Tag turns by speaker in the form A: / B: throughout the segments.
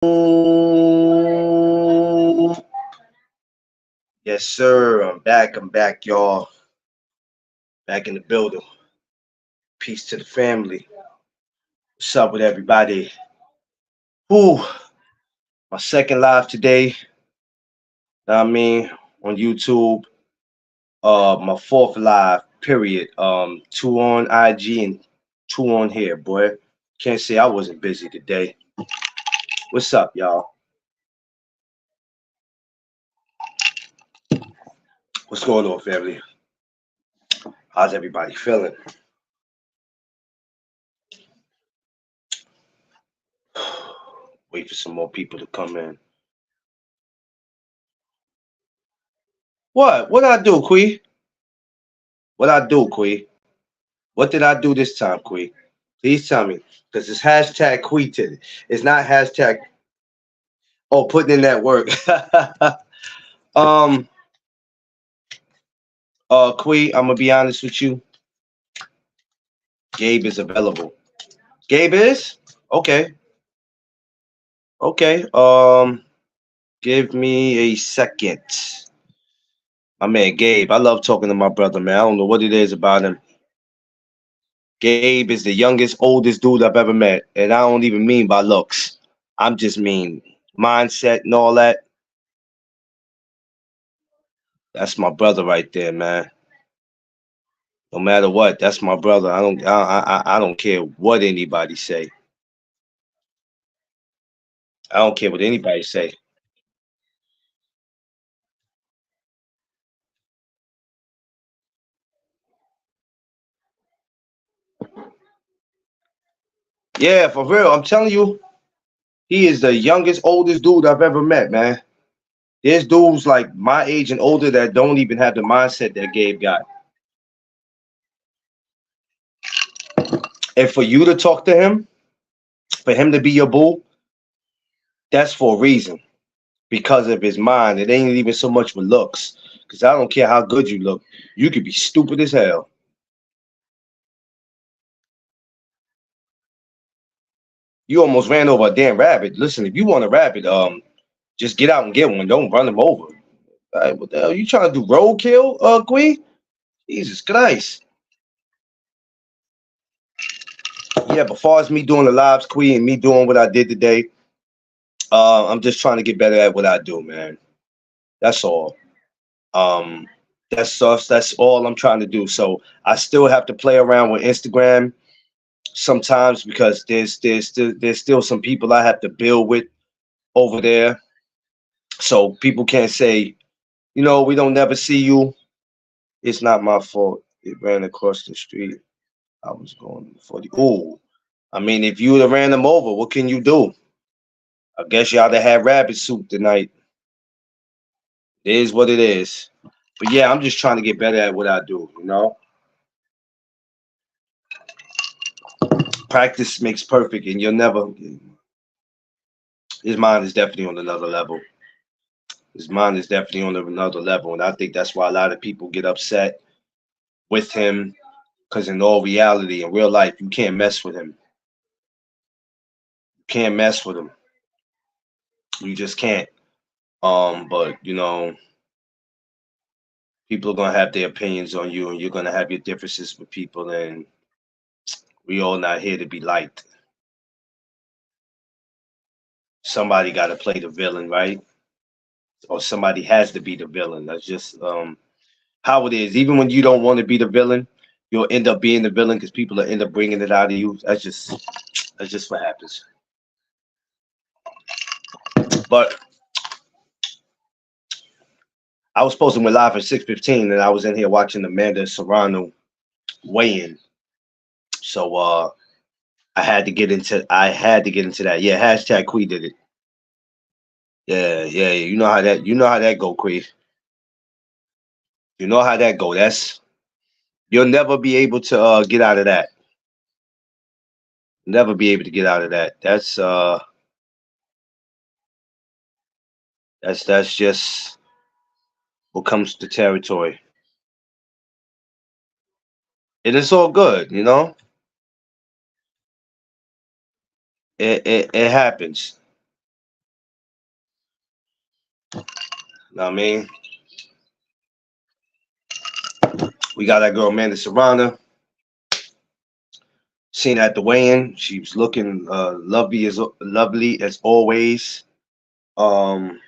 A: Yes, sir. I'm back. Y'all. Back in the building. Peace to the family. What's up with everybody? Whew. My second live today. Know what I mean, on YouTube. My fourth live. Period. Two on IG and two on here, boy. Can't say I wasn't busy today. What's up, y'all? What's going on, family? How's everybody feeling? Wait for some more people to come in. What? What did I do, Quee? What I do, Quee? What did I do this time, Quee? Please tell me. Because it's hashtag Queeted. It's not hashtag, oh, putting in that work. um, Quee, I'm going to be honest with you. Gabe is available. Gabe is? Okay. Okay. Give me a second. My man, Gabe. I love talking to my brother, man. I don't know what it is about him. Gabe is the youngest, oldest dude I've ever met. And I don't even mean by looks. I'm just mean mindset and all that. That's my brother right there, man. No matter what, that's my brother. I don't care what anybody say. I don't care what anybody say. Yeah, for real. I'm telling you, he is the youngest, oldest dude I've ever met, man. There's dudes like my age and older that don't even have the mindset that Gabe got. And for you to talk to him, for him to be your boo, that's for a reason. Because of his mind. It ain't even so much for looks. Because I don't care how good you look. You could be stupid as hell. You almost ran over a damn rabbit. Listen, if you want a rabbit, just get out and get one. Don't run him over. All right, what the hell? You trying to do roadkill, Queen? Jesus Christ. Yeah, but far as me doing the lives, Queen, and me doing what I did today, I'm just trying to get better at what I do, man. That's all. Um, that's all I'm trying to do. So I still have to play around with Instagram sometimes because there's still some people I have to build with over there. So people can't say, we don't never see you. It's not my fault. It ran across the street. I was going 40. Ooh. I mean, if you would have ran them over, what can you do? I guess y'all have had rabbit soup tonight. It is what it is. But yeah, I'm just trying to get better at what I do. Practice makes perfect, and you'll never. His mind is definitely on another level. His mind is definitely on another level, and I think that's why a lot of people get upset with him. Because in all reality, in real life, you can't mess with him. You can't mess with him. You just can't. But people are gonna have their opinions on you, and you're gonna have your differences with people, and we all not here to be liked. Somebody got to play the villain, right? Or somebody has to be the villain. That's just how it is. Even when you don't want to be the villain, you'll end up being the villain because people will end up bringing it out of you. That's just what happens. But I was supposed to went live at 6:15, and I was in here watching Amanda Serrano weigh in. So I had to get into that. Yeah, hashtag Quee did it. Yeah, yeah. You know how that go, Quee. You know how that go. You'll never be able to get out of that. Never be able to get out of that. That's just what comes to territory. It is all good. It happens. Know what I mean? We got that girl Amanda Serrano. Seen her at the weigh-in. She was looking lovely as always. Um,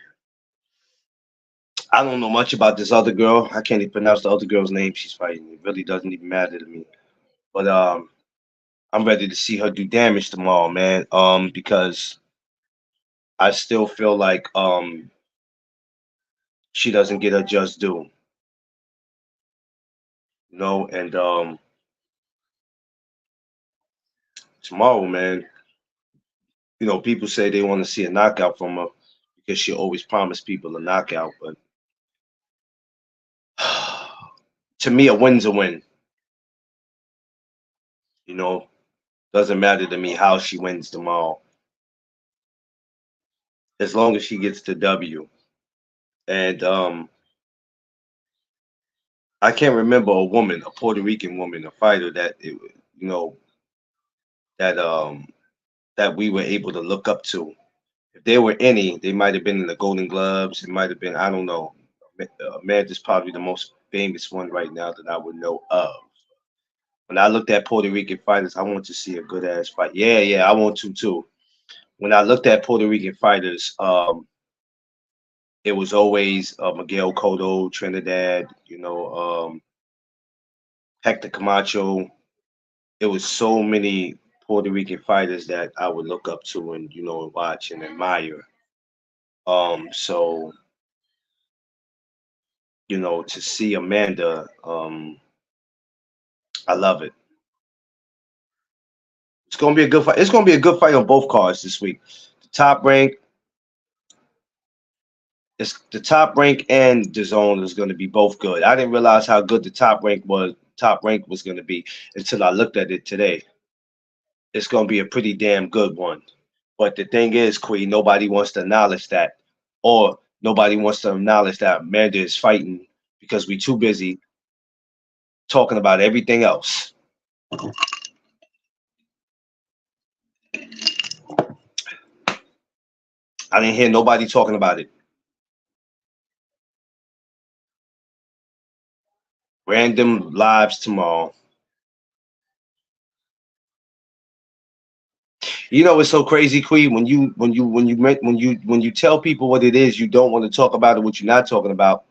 A: I don't know much about this other girl. I can't even pronounce the other girl's name she's fighting. It really doesn't even matter to me. But I'm ready to see her do damage tomorrow, man. Because I still feel like she doesn't get her just due. And tomorrow, man, people say they want to see a knockout from her because she always promised people a knockout, but to me, a win's a win. You know, doesn't matter to me how she wins tomorrow, as long as she gets the W. And I can't remember a woman, a Puerto Rican woman, a fighter know, that that we were able to look up to. If there were any, they might have been in the Golden Gloves. It might have been, I don't know. Amanda's probably the most famous one right now that I would know of. When I looked at Puerto Rican fighters, I want to see a good ass fight. Yeah, yeah, I want to too. When I looked at Puerto Rican fighters, it was always Miguel Cotto, Trinidad, Hector Camacho. It was so many Puerto Rican fighters that I would look up to and and watch and admire. So to see Amanda, I love it. It's gonna be a good fight. It's gonna be a good fight on both cards this week. The top rank, it's the top rank and the zone is gonna be both good. I didn't realize how good the top rank was. Top rank was gonna be until I looked at it today. It's gonna be a pretty damn good one. But the thing is, Queen, nobody wants to acknowledge that, or nobody wants to acknowledge that Amanda is fighting because we too busy talking about everything else. I didn't hear nobody talking about it. Random lives tomorrow. It's so crazy, Queen. When you tell people what it is, you don't want to talk about it. What you're not talking about,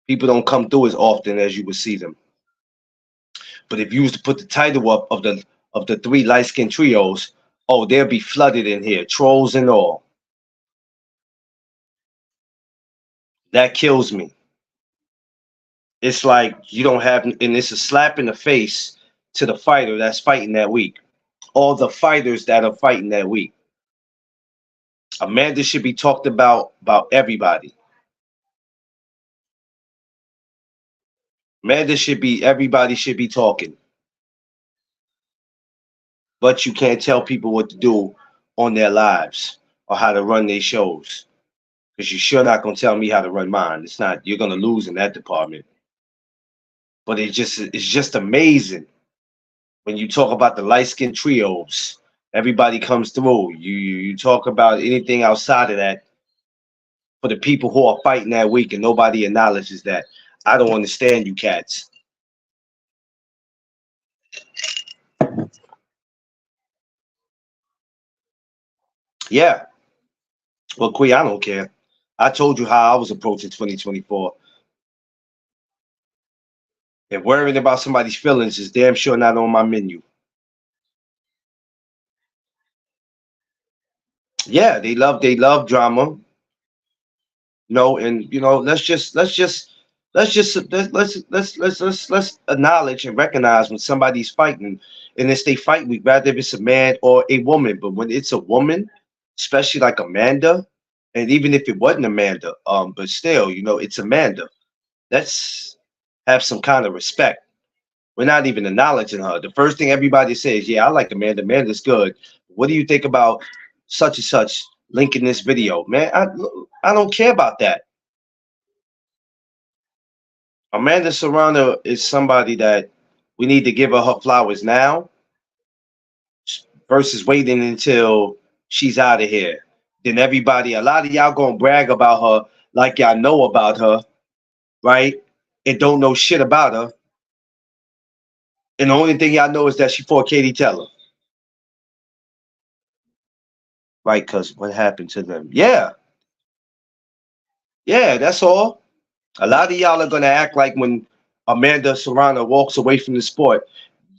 A: people don't come through as often as you would see them. But if you was to put the title up of the three light skinned trios, oh, they'll be flooded in here, trolls and all. That kills me. It's like you don't have, and it's a slap in the face to the fighter that's fighting that week. All the fighters that are fighting that week. Amanda should be talked about everybody. Amanda should be, everybody should be talking. But you can't tell people what to do on their lives or how to run their shows. Because you're sure not gonna tell me how to run mine. It's not, you're gonna lose in that department. But it's just amazing when you talk about the light skinned trios. Everybody comes through. You talk about anything outside of that for the people who are fighting that week, and nobody acknowledges that. I don't understand you cats. Yeah, well, Quee, I don't care. I told you how I was approaching 2024. And worrying about somebody's feelings is damn sure not on my menu. Yeah, they love drama. And let's acknowledge and recognize when somebody's fighting, and it's they fight week, rather if it's a man or a woman. But when it's a woman, especially like Amanda, and even if it wasn't Amanda, but still, it's Amanda. Let's have some kind of respect. We're not even acknowledging her. The first thing everybody says, yeah, I like Amanda. Amanda's good. What do you think about such and such? Link in this video, man. I don't care about that. Amanda Serrano is somebody that we need to give her flowers now versus waiting until she's out of here. then everybody, a lot of y'all gonna brag about her like y'all know about her, right? And don't know shit about her. And the only thing y'all know is that she fought Katie Taylor. Right, because what happened to them? Yeah, yeah, that's all. A lot of y'all are gonna act like when Amanda Serrano walks away from the sport,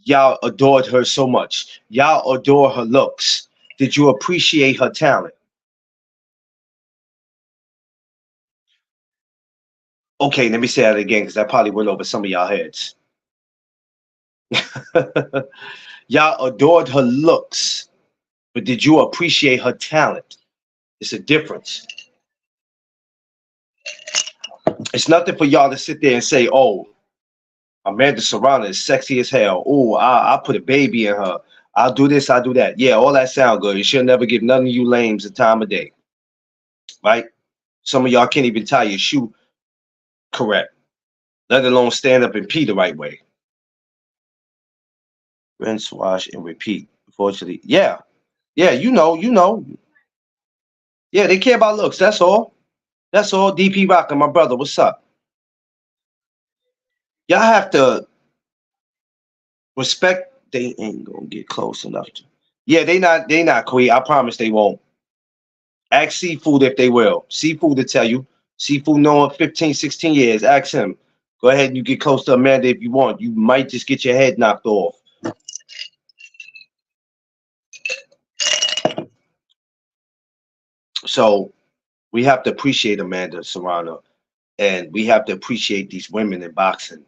A: y'all adored her so much. Y'all adore her looks. Did you appreciate her talent? Okay, let me say that again because that probably went over some of y'all heads. Y'all adored her looks, but did you appreciate her talent? It's a difference. It's nothing for y'all to sit there and say, "Oh, Amanda Serrano is sexy as hell. Oh, I put a baby in her. I'll do this, I'll do that." Yeah, all that sound good. And she'll never give none of you lames a time of day, right? Some of y'all can't even tie your shoe correct, let alone stand up and pee the right way. Rinse, wash, and repeat. Unfortunately, yeah, yeah, you know. Yeah, they care about looks. That's all. That's all. DP Rocker, my brother, what's up? Y'all have to respect. They ain't gonna get close enough to. Yeah, they not queer. I promise they won't. Ask Seafood if they will. Seafood to tell you. Seafood knowing 15, 16 years. Ask him. Go ahead and you get close to Amanda if you want. You might just get your head knocked off. So we have to appreciate Amanda Serrano, and we have to appreciate these women in boxing.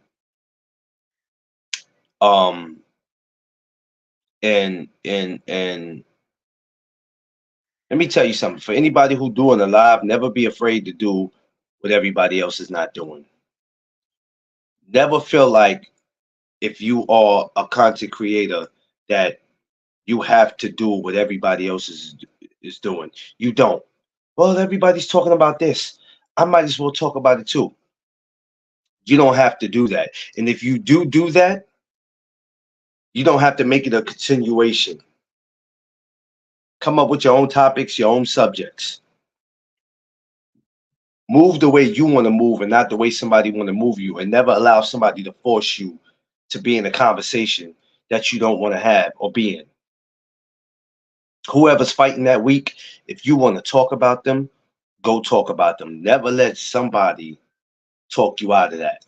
A: Um, and let me tell you something. For anybody who doing a live, never be afraid to do what everybody else is not doing. Never feel like if you are a content creator that you have to do what everybody else is doing. You don't. Well, everybody's talking about this. I might as well talk about it too. You don't have to do that. And if you do that, you don't have to make it a continuation. Come up with your own topics, your own subjects. Move the way you want to move and not the way somebody want to move you, and never allow somebody to force you to be in a conversation that you don't want to have or be in. Whoever's fighting that week, if you want to talk about them, go talk about them. Never let somebody talk you out of that,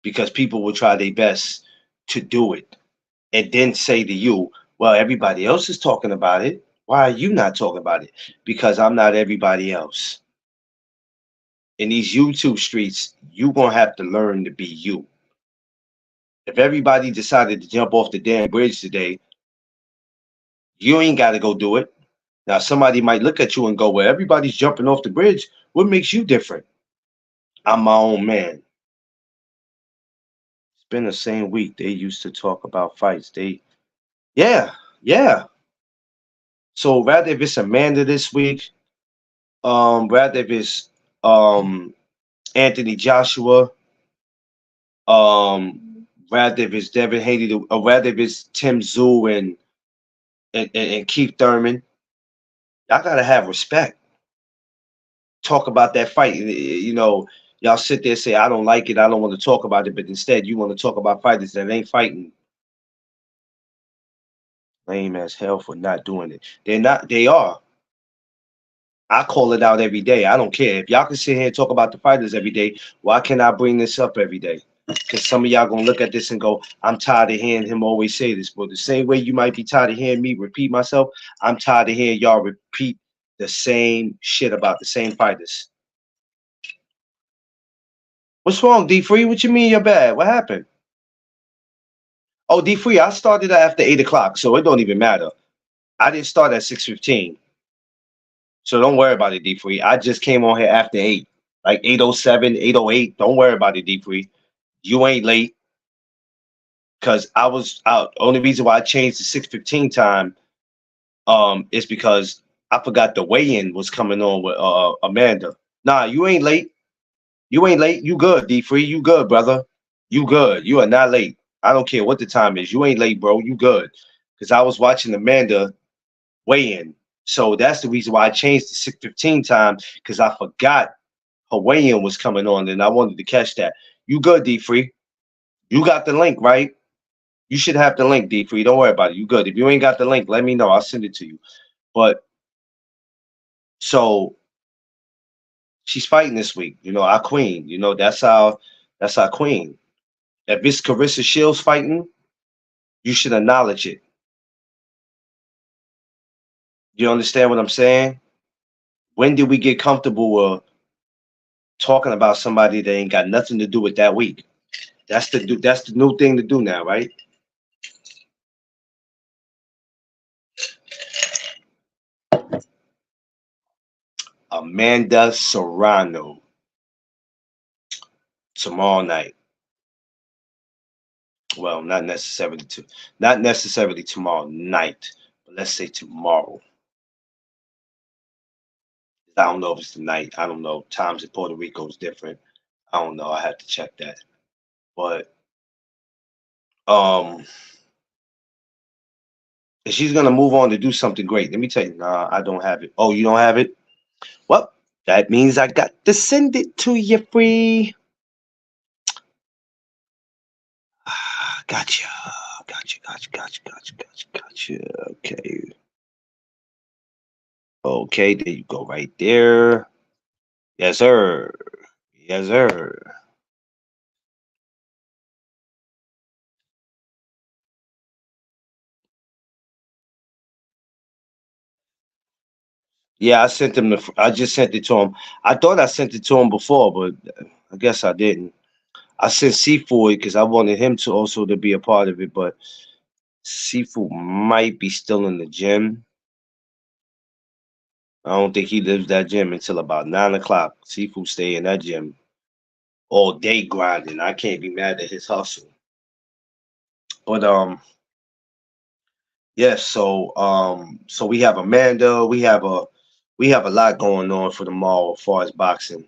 A: because people will try their best to do it and then say to you, well, everybody else is talking about it. Why are you not talking about it? Because I'm not everybody else. In these YouTube streets, you're going to have to learn to be you. If everybody decided to jump off the damn bridge today, you ain't got to go do it. Now, somebody might look at you and go, well, everybody's jumping off the bridge. What makes you different? I'm my own man. It's been the same week. They used to talk about fights. Yeah, yeah. So rather if it's Amanda this week, rather if it's Anthony Joshua, rather if it's Devin Haney, or rather if it's Tim Zoo and Keith Thurman, y'all gotta have respect. Talk about that fight. Y'all sit there and say, I don't like it, I don't want to talk about it, but instead you want to talk about fighters that ain't fighting. Lame as hell for not doing it. They're not, they are. I call it out every day. I don't care. If y'all can sit here and talk about the fighters every day, why can't I bring this up every day? Because some of y'all gonna look at this and go, I'm tired of hearing him always say this. But the same way you might be tired of hearing me repeat myself, I'm tired of hearing y'all repeat the same shit about the same fighters. What's wrong, D Free? What you mean you're bad? What happened? Oh, D Free, I started after 8 o'clock, so it don't even matter. I didn't start at 6:15. So don't worry about it, D Free. I just came on here after 8. Like 8:07, 8:08. Don't worry about it, D Free. You ain't late. Cause I was out. Only reason why I changed the 6:15 time is because I forgot the weigh-in was coming on with Amanda. Nah, you ain't late. You ain't late. You good, D Free. You good, brother. You good. You are not late. I don't care what the time is. You ain't late, bro. You good. Cause I was watching Amanda weigh in. So that's the reason why I changed the 6:15 time because I forgot Hawaiian was coming on and I wanted to catch that. You good, D Free? You got the link, right? You should have the link, D Free. Don't worry about it. You good. If you ain't got the link, let me know. I'll send it to you. But so she's fighting this week. You know, our queen. You know, that's our queen. If it's Carissa Shields fighting, you should acknowledge it. You understand what I'm saying? When did we get comfortable talking about somebody that ain't got nothing to do with that week? That's the new thing to do now, right? Amanda Serrano tomorrow night. Well, not necessarily tomorrow night, but let's say tomorrow. I don't know if it's tonight. I don't know. Times in Puerto Rico is different. I don't know. I have to check that. But um, if she's gonna move on to do something great, let me tell you. Nah, I don't have it. Oh, you don't have it? Well, that means I got to send it to you free. Gotcha. Gotcha. Okay. Okay, there you go, right there. Yes, sir. Yes, sir. Yeah, I sent him the. I just sent it to him. I thought I sent it to him before, but I guess I didn't. I sent Seafood because I wanted him to also to be a part of it, but Seafood might be still in the gym. I don't think he lives that gym until about 9 o'clock. Seafood stay in that gym all day grinding. I can't be mad at his hustle. But yes, so we have Amanda, we have a lot going on for the mall as far as boxing.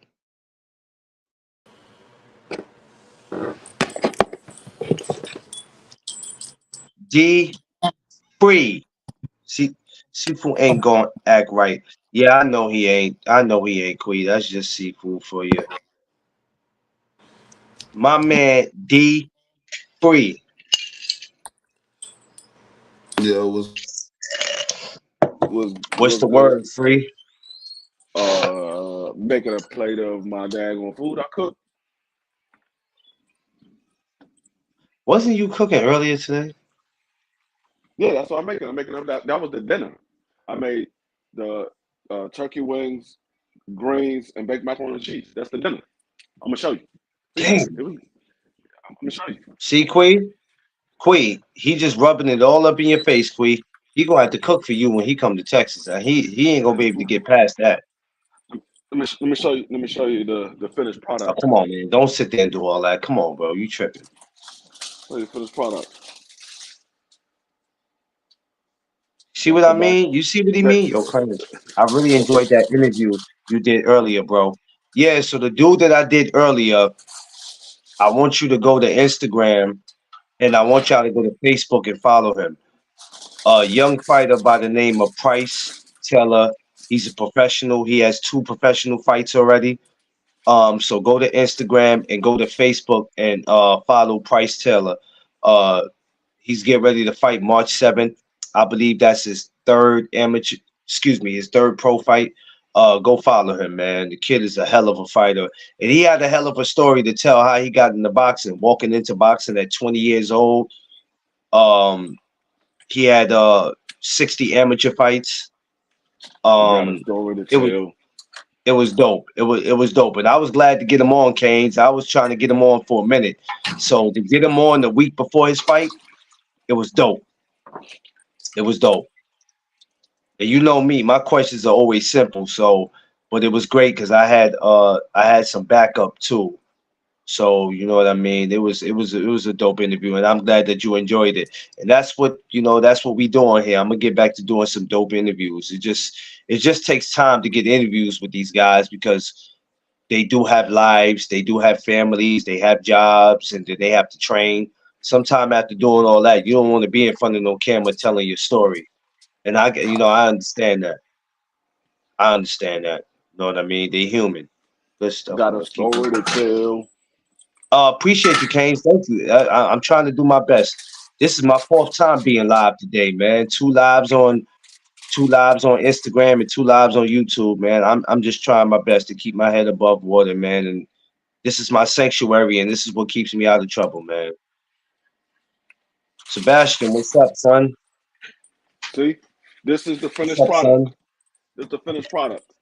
A: D free. See, Seafood ain't gonna act right. Yeah, I know he ain't. I know he ain't Queen. That's just Seafood for you. My man D free.
B: Yeah,
A: What's
B: was
A: the
B: good.
A: word, free?
B: Making a plate of my daggone food I cook.
A: Wasn't you cooking earlier today?
B: Yeah, that's what I'm making. I'm making up that was the dinner. I made the turkey wings, greens, and baked macaroni and cheese. That's the dinner. I'm gonna show you. See,
A: Damn.
B: I'm gonna show you.
A: See, Queen? Queen, he just rubbing it all up in your face, Queen. He gonna have to cook for you when he come to Texas. And he ain't gonna be able to get past that.
B: Let me show you. Let me show you the finished
A: Oh,
B: product.
A: come on, man. Don't sit there and do all that. Come on, bro. You tripping.
B: Show you the finished product.
A: See what
B: That's
A: I
B: the mac.
A: mean? You see what he
B: mac
A: mean? Yo, Clement, I really enjoyed that interview you did earlier, bro. Yeah, so the dude that I did earlier, I want you to go to Instagram and I want y'all to go to Facebook and follow him. A young fighter by the name of Price Teller. He's a professional. He has 2 professional fights already. So go to Instagram and go to Facebook and follow Price Taylor. Uh, he's getting ready to fight March 7th. I believe that's his third amateur, excuse me, his third pro fight. Go follow him, man. The kid is a hell of a fighter, and he had a hell of a story to tell how he got into boxing. Walking into boxing at 20 years old. Um, he had 60 amateur fights.
B: got a
A: Um,
B: story to
A: it was
B: tell.
A: it was dope. It was dope, and I was glad to get him on, Canes. I was trying to get him on for a minute, so to get him on the week before his fight, it was dope. It was dope. And you know me, my questions are always simple. So, but it was great because I had some backup too. So you know what I mean. It was a dope interview, and I'm glad that you enjoyed it. And that's what we doing here. I'm gonna get back to doing some dope interviews. It just takes time to get interviews with these guys because they do have lives, they do have families, they have jobs, and then they have to train. Sometime after doing all that, you don't want to be in front of no camera telling your story. And I understand that. I understand that. You know what I mean? They human. Good stuff,
B: Got
A: man.
B: a
A: Let's keep
B: story
A: going.
B: to tell.
A: Appreciate you, Canes. Thank you. I'm trying to do my best. This is my fourth time being live today, man. Two lives on Instagram and two lives on YouTube, man. I'm just trying my best to keep my head above water, man. And this is my sanctuary, and this is what keeps me out of trouble, man. Sebastian, what's up, son?
B: See, this is the
A: What's
B: finished
A: up,
B: product.
A: son?
B: This is the finished product.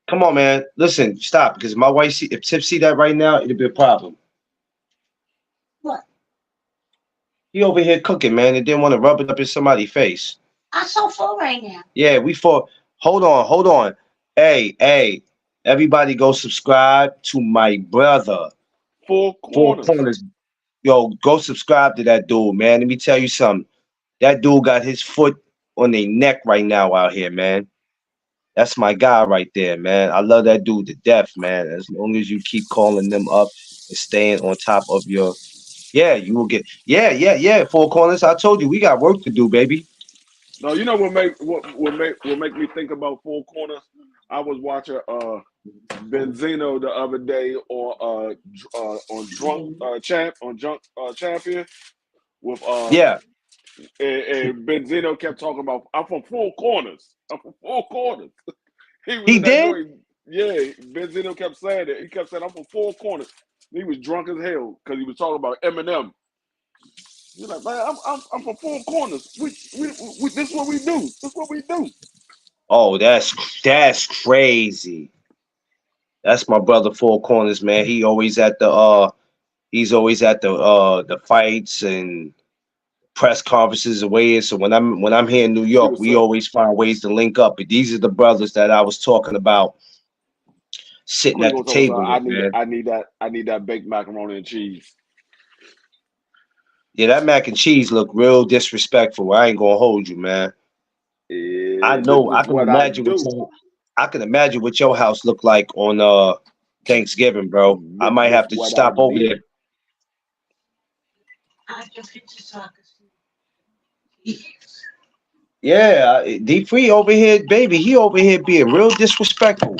A: Come on, man. Listen, stop, because my wife see if Tip see that right now, it'll be a problem.
C: What?
A: He over here cooking, man, and didn't want to rub it up in somebody's face.
C: I'm so full right now.
A: Yeah, we for hold on. Hey, everybody go subscribe to my brother.
B: Four
A: Four
B: corners.
A: Corners. Yo, go subscribe to that dude, man. Let me tell you something. That dude got his foot on their neck right now out here, man. That's my guy right there, man. I love that dude to death, man. As long as you keep calling them up and staying on top of your, yeah, you will get, yeah. Four Corners. I told you we got work to do, baby.
B: No, you know what make me think about four corners? I was watching Benzino the other day on drunk champion with
A: Yeah,
B: and Benzino kept talking about I'm from four corners. I'm from four corners. He was
A: he
B: in that
A: did.
B: joint. Yeah, Benzino kept saying it. He kept saying I'm from four corners. He was drunk as hell because he was talking about Eminem. He's like, man, I'm from four corners. We this is what we do. This is what we do.
A: Oh, that's crazy. That's my brother Four Corners, man. He's always at the fights and press conferences away. So when I'm here in New
B: He
A: York,
B: was
A: we
B: saying,
A: always find ways to link up. But these are the brothers that I was talking about sitting
B: Queen
A: at the
B: gonna talk
A: table
B: about
A: with, man.
B: I need that baked macaroni and cheese.
A: Yeah, that mac and cheese look real disrespectful. I ain't gonna hold you, man. I
B: This
A: know
B: is what I do.
A: I can imagine what your house looked like on Thanksgiving, bro. I might
B: This
A: have to
B: what I
A: stop over
B: did.
A: there.
C: I can picture soccer. See.
A: Yeah, D Free over here, baby. He over here being real disrespectful.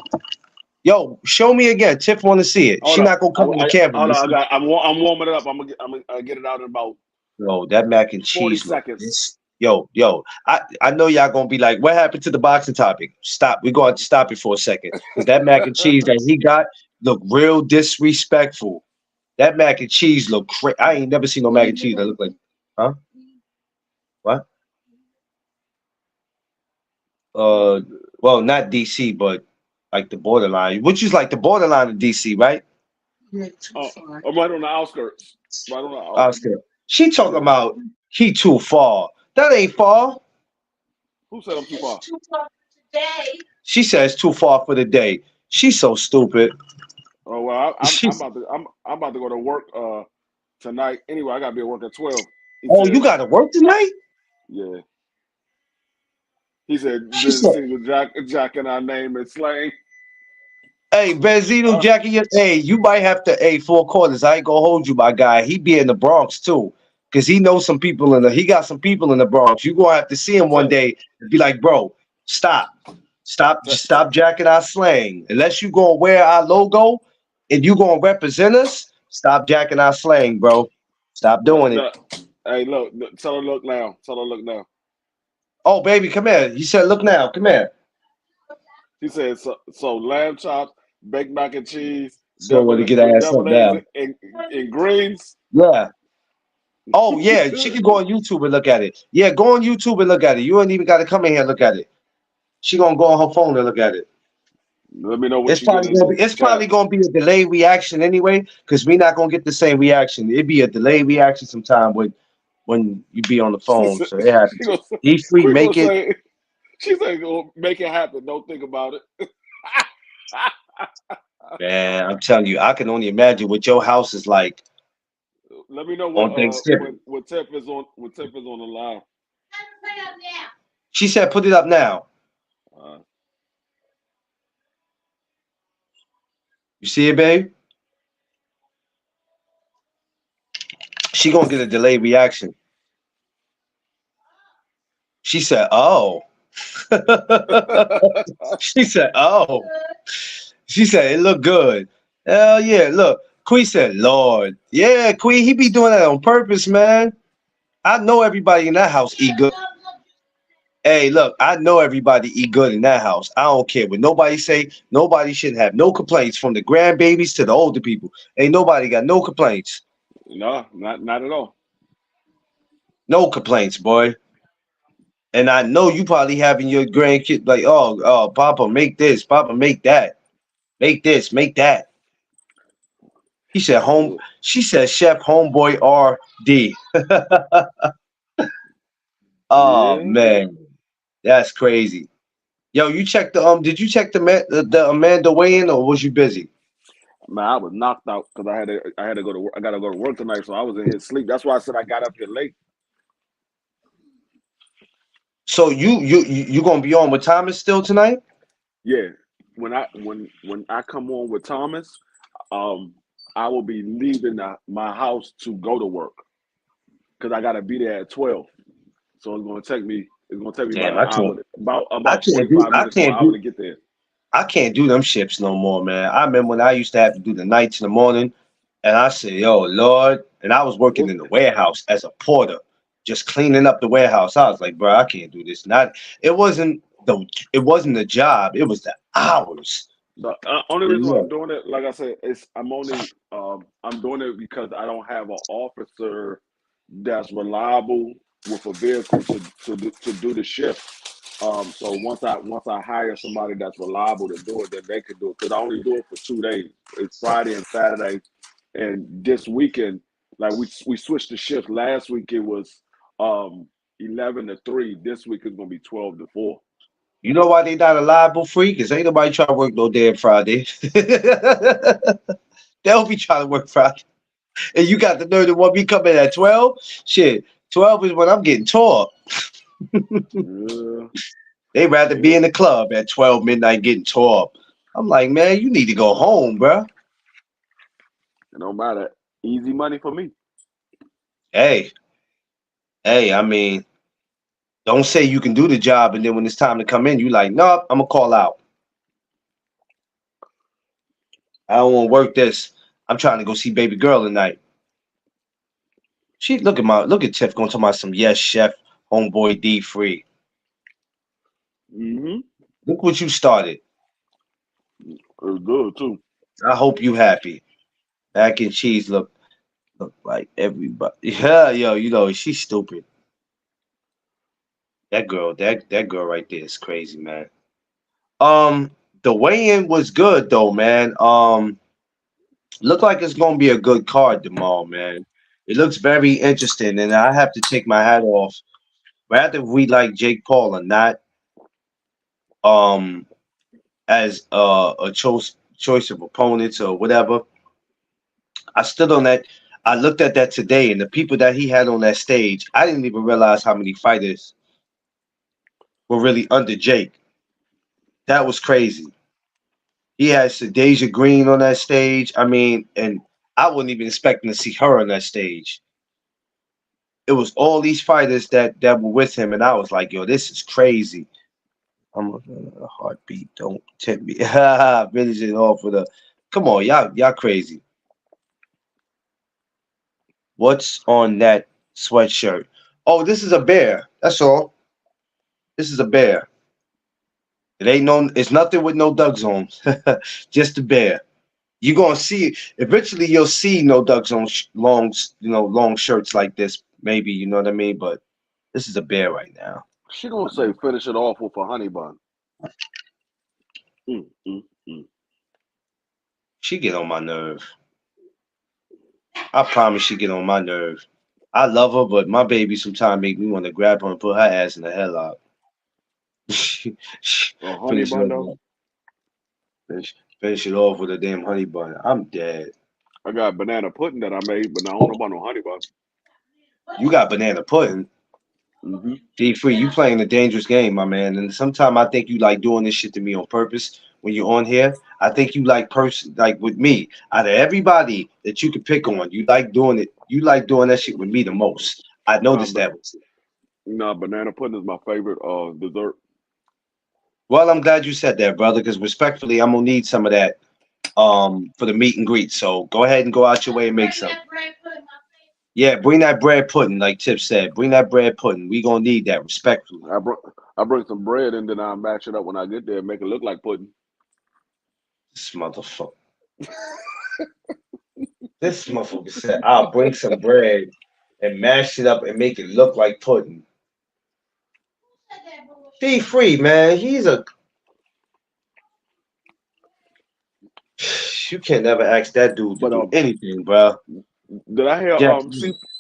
A: Yo, show me again. Tiff want to see it.
B: Hold
A: She
B: up.
A: not gonna come to the camera.
B: Hold
A: You
B: on.
A: see?
B: I'm warming it up. I'm gonna get it out in about
A: Yo, that mac and
B: 40
A: cheese look
B: seconds.
A: this. Yo, I know y'all gonna be like, what happened to the boxing topic? Stop. We're going to stop it for a second. Because that mac and cheese that he got look real disrespectful. That mac and cheese look crazy. I ain't never seen no mac and cheese that look like, huh? What? Uh, well, not DC, but like the borderline, which is like the borderline of DC, right?
C: You're too far.
B: I'm right on the outskirts. Right on the outskirts.
A: Oscar. She talking
B: Yeah.
A: about he too far. That ain't far.
B: Who said I'm too
C: It's
B: far?
C: too far today.
A: She says too far for the day. She's so stupid.
B: Oh well,
A: She's
B: I'm about to go to work tonight. Anyway, I gotta be at work at 12. He
A: oh, you
B: said,
A: gotta work tonight?
B: yeah. He said
A: She
B: this
A: said,
B: single Jack in our name is slang.
A: hey, Benzino,
B: Uh,
A: Jackie, hey, you might have to, hey, Four Corners. I ain't gonna hold you, my guy. He be in the Bronx too. Cause he knows some people he got some people in the Bronx. You gonna have to see him one
B: tell,
A: day and be like, bro, stop.
B: tell,
A: Stop jacking our slang. Unless you gonna wear our logo and you gonna represent us, stop jacking our slang, bro. Stop doing it.
B: look, hey, tell her look now. Tell her look now.
A: Oh, baby, come here. He said, look now, come here.
B: He said so lamb chops, baked mac and cheese,
A: Slow way to get her ass up
B: devil eggs,
A: now.
B: and greens.
A: Yeah. Oh, yeah. She can go on YouTube and look at it. Yeah, go on YouTube and look at it. You ain't even got to come in here and look at it. She gonna go on her phone and look at it.
B: Let me know what
A: It's
B: you get
A: probably
B: in
A: gonna be
B: the
A: it's
B: chat.
A: probably gonna be a delayed reaction anyway, because we're not gonna get the same reaction. It'd be a delayed reaction sometime when you be on the
B: She
A: phone.
B: said,
A: So it happens.
B: gonna,
A: Be free,
B: Queen gonna
A: make it.
B: say, she said, "Go make it happen. Don't think about it."
A: Man, I'm telling you, I can only imagine what your house is like
B: Let me know
A: on Thanksgiving.
B: when Tiff is on the line.
A: She said, put it up now.
B: Uh,
A: You see it, babe? She gonna get a delayed reaction. She said, oh. She said, "Oh." She said, "It looked good." Hell yeah! Look, Queen said, "Lord, yeah, Queen, he be doing that on purpose, man." I know everybody in that house eat good. Hey, look, I know everybody eat good in that house. I don't care what nobody say. Nobody should have no complaints from the grandbabies to the older people. Ain't nobody got no complaints.
B: No, not at all.
A: No complaints, boy. And I know you probably having your grandkid like, oh, Papa, make this, Papa, make that, make this, make that. He said home.
B: Look,
A: She said Chef Homeboy RD. Oh
B: yeah,
A: man, that's crazy. Yo, you checked the Did you check the Amanda weigh-in or was you busy?
B: man, I was knocked out because I had to go to work. I got to go to work tonight, so I was in his sleep. That's why I said I got up here late.
A: So you gonna be on with Thomas still tonight?
B: Yeah, when I come on with Thomas, um, I will be leaving my house to go to work because I got to be there at 12. So it's gonna take me about
A: Damn,
B: an hour,
A: I
B: about
A: can't
B: forty
A: do
B: five
A: I
B: minutes to an
A: can't
B: hour
A: do
B: to get there.
A: I can't do them shifts no more, man. I remember when I used to have to do the nights in the morning, and I said, "Yo, Lord," and I was working
B: It,
A: in the warehouse as a porter, just cleaning up the warehouse. I was like, "Bro, I can't do this." Not it wasn't the job; it was the hours.
B: the only reason why
A: Yeah.
B: I'm doing it, like I said, is I'm doing it because I don't have an officer that's reliable with a vehicle to do the shift. So once I hire somebody that's reliable to do it, then they can do it. Because I only do it for 2 days. It's Friday and Saturday, and this weekend, like we switched the shift. Last week it was 11 to 3. This week is gonna be 12 to 4.
A: You know why they not a liable free? Because ain't nobody trying to work no damn Friday. They'll be trying to work Friday. And you got the nerve to want me coming at 12? Shit, 12 is when I'm getting tore up.
B: Yeah,
A: They rather be
B: yeah.
A: in the club at 12 midnight getting tore up. I'm like, man, you need to go home, bro.
B: It don't matter. Easy money for me.
A: Hey, hey, I mean, don't say you can do the job and then when it's time to come in, you like, nope, I'm gonna call out. I don't want to work this. I'm trying to go see baby girl tonight. She look at Tiff going to my some yes chef homeboy D free.
B: Mm-hmm.
A: Look what you started.
B: It's good too.
A: I hope you happy. Mac and cheese look like everybody. Yeah, yo, you know she's stupid. That girl right there is crazy, man. The weigh-in was good though, man. Look like it's gonna be a good card tomorrow, man. It looks very interesting, and I have to take my hat off. Rather we like Jake Paul or not, um, as a choice of opponents or whatever. I stood on that. I looked at that today, and the people that he had on that stage, I didn't even realize how many fighters were really under Jake. That was crazy. He had Deja Green on that stage. I mean, and I wasn't even expecting to see her on that stage. It was all these fighters that were with him, and I was like, "Yo, this is crazy." I'm a heartbeat. Don't tempt me. Finish it off with a. Come on, y'all crazy. What's on that sweatshirt? Oh, this is a bear. That's all. This is a bear. It ain't no. It's nothing with no ducks on. Just a bear. You're gonna see eventually. You'll see no ducks on long shirts like this. Maybe you know what I mean. But this is a bear right now.
B: She gonna say finish it off with a honey bun. Mm, mm, mm.
A: She get on my nerve. I promise she get on my nerve. I love her, but my baby sometimes make me want to grab her and put her ass in the headlock.
B: A honey
A: Finish it
B: bun
A: off.
B: though.
A: Finish it off with a damn honey bun. I'm dead.
B: I got banana pudding that I made, but I don't know about no honey bun.
A: You got banana pudding.
B: Mm-hmm.
A: D free, you playing a dangerous game, my man. And sometimes I think you like doing this shit to me on purpose when you're on here. I think you like with me. Out of everybody that you could pick on, you like doing it. You like doing that shit with me the most. I
B: Nah,
A: noticed
B: but
A: that.
B: nah, banana pudding is my favorite dessert.
A: Well, I'm glad you said that, brother, because respectfully, I'm gonna need some of that for the meet and greet. So go ahead and go out your way and make some. Yeah, bring that bread pudding, like Tip said. Bring that bread pudding. We gonna need that respectfully.
B: I bring some bread and then I mash it up when I get there and make it look like pudding.
A: This motherfucker. This motherfucker said, "I'll bring some bread and mash it up and make it look like pudding." Be free, man. He's a. You can never ask that dude to
B: But
A: do anything, bro.
B: did I hear
A: Yeah.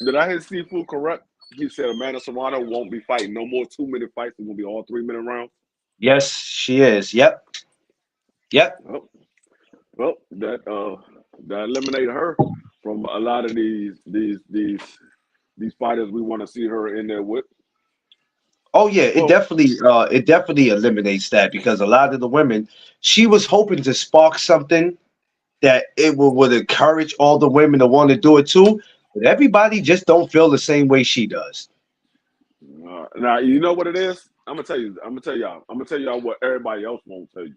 B: did I hear Seafood correct? He said Amanda Serrano won't be fighting no more 2 minute fights. It's gonna be all 3 minute rounds.
A: Yes, she is. Yep. Yep.
B: Well, well, that eliminated her from a lot of these fighters we want to see her in there with.
A: Oh yeah,
B: Well,
A: it definitely eliminates that because a lot of the women, she was hoping to spark something that it would encourage all the women to want to do it too. But everybody just don't feel the same way she does.
B: now you know what it is. I'm gonna tell you. I'm gonna tell y'all. I'm gonna tell y'all what everybody else won't tell you.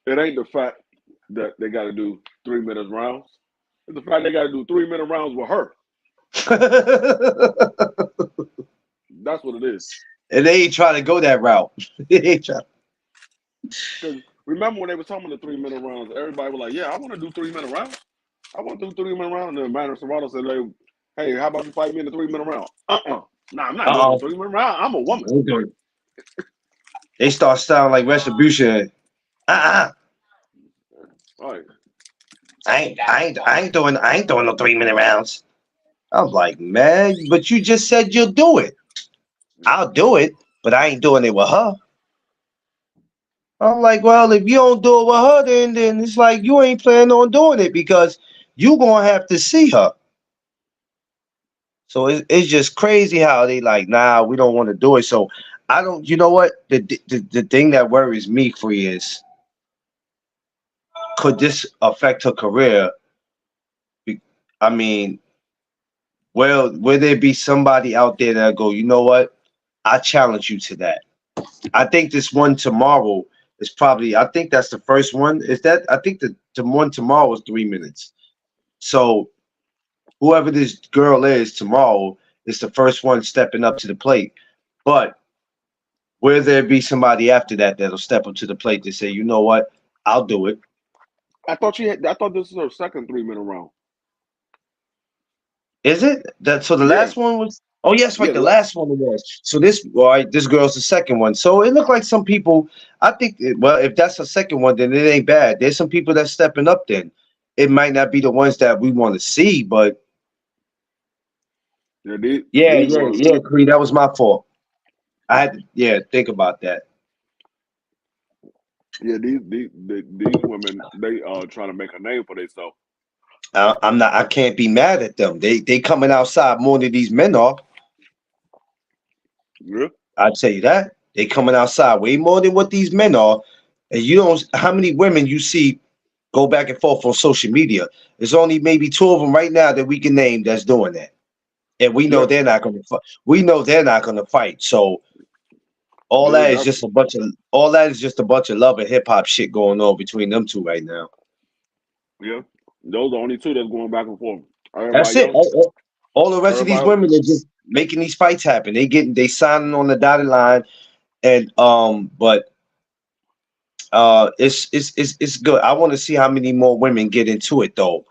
B: It ain't the fact that they got to do 3 minute rounds. It's the fact they got to do 3 minute rounds with her. That's what it is.
A: And they ain't trying to go that route. They ain't trying.
B: Because remember when they were talking the 3 minute rounds, everybody was like, "Yeah, I want to do 3 minute rounds. I want to do 3 minute rounds." And then Amanda Serrano said, like, "Hey, how about you fight me in the 3 minute round?" Nah, I'm not doing the
A: Uh-oh.
B: 3 minute round. I'm a woman.
A: They start sounding like retribution. Uh-uh.
B: All right.
A: I ain't doing no 3 minute rounds. I'm like, man, but you just said you'll do it. I'll do it, but I ain't doing it with her. I'm like, well, if you don't do it with her, then it's like you ain't planning on doing it because you gonna have to see her. So it's just crazy how they like, nah, we don't want to do it. So I don't. You know what? The thing that worries me for you is, could this affect her career? I mean, well, will there be somebody out there that go, you know what? I challenge you to that. I think this one tomorrow is probably. I think that's the first one. Is that? I think the one tomorrow is 3 minutes. So whoever this girl is tomorrow is the first one stepping up to the plate. But will there be somebody after that that'll step up to the plate to say, you know what, I'll do it?
B: I thought she had. I thought this was her second 3 minute round.
A: Is it that? So the
B: Yeah,
A: last one was. Oh yes, right.
B: yeah.
A: The last one was. So this, all right. This girl's the second one. So it looked like some people. I think. Well, if that's the second one, then it ain't bad. There's some people that's stepping up. Then it might not be the ones that we want to see, but
B: Yeah,
A: yeah,
B: these
A: yeah,
B: were
A: yeah. Creed, that was my fault. I had to, yeah, think about that.
B: yeah these women they trying to make a name for themselves.
A: I'm not. I can't be mad at them. They coming outside more than these men are.
B: Yeah,
A: I'd tell you that they coming outside way more than what these men are. And you don't. How many women you see go back and forth on social media? There's only maybe two of them right now that we can name that's doing that, and we know
B: yeah,
A: they're not going to. We know they're not going to fight. So
B: yeah. That's
A: all that is just a bunch of love and hip hop shit going on between them two right now.
B: yeah. Those are the only two that's going back and forth.
A: That's
B: Everybody
A: it.
B: else,
A: All the rest of these
B: everybody.
A: women are just making these fights happen. They signing on the dotted line, and but it's good. I want to see how many more women get into it though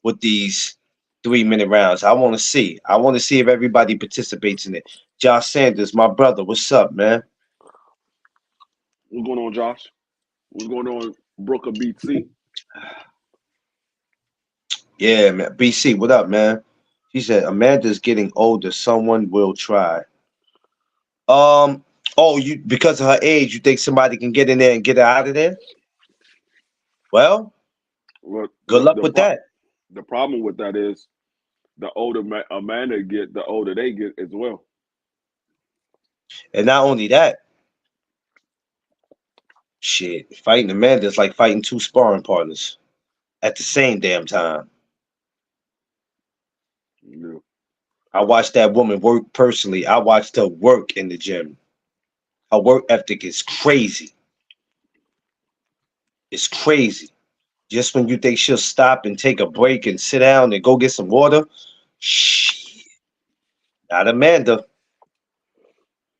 A: with these 3 minute rounds. I want to see. I want to see if everybody participates in it. Josh Sanders, my brother, what's up, man?
B: What's going on, Josh? What's going on, Brooker BC?
A: Yeah, man. BC, what up, man? He said Amanda's getting older. Someone will try. Oh, you because of her age, you think somebody can get in there and get her out of there? Well,
B: Well,
A: good luck with that.
B: the problem with that is the older Amanda get, the older they get as well.
A: And not only that, shit, fighting Amanda's like fighting two sparring partners at the same damn time.
B: Yeah.
A: I watched that woman work personally. I watched her work in the gym. Her work ethic is crazy. It's crazy. Just when you think she'll stop and take a break and sit down and go get some water, shit, not Amanda.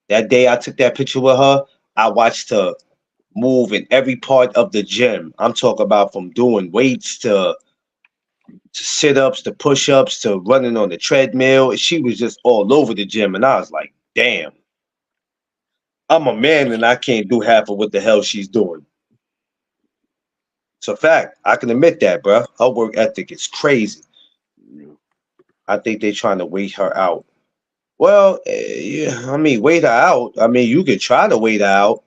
A: That day I took that picture with her, I watched her move in every part of the gym. I'm talking about from doing weights to sit ups to push ups to running on the treadmill. She was just all over the gym, and I was like, damn, I'm a man and I can't do half of what the hell she's doing. It's a fact. I can admit that, bro. Her work ethic is crazy.
B: Yeah.
A: I think they're trying to wait her out. Well, yeah, I mean, wait her out. I mean, you could try to wait her out.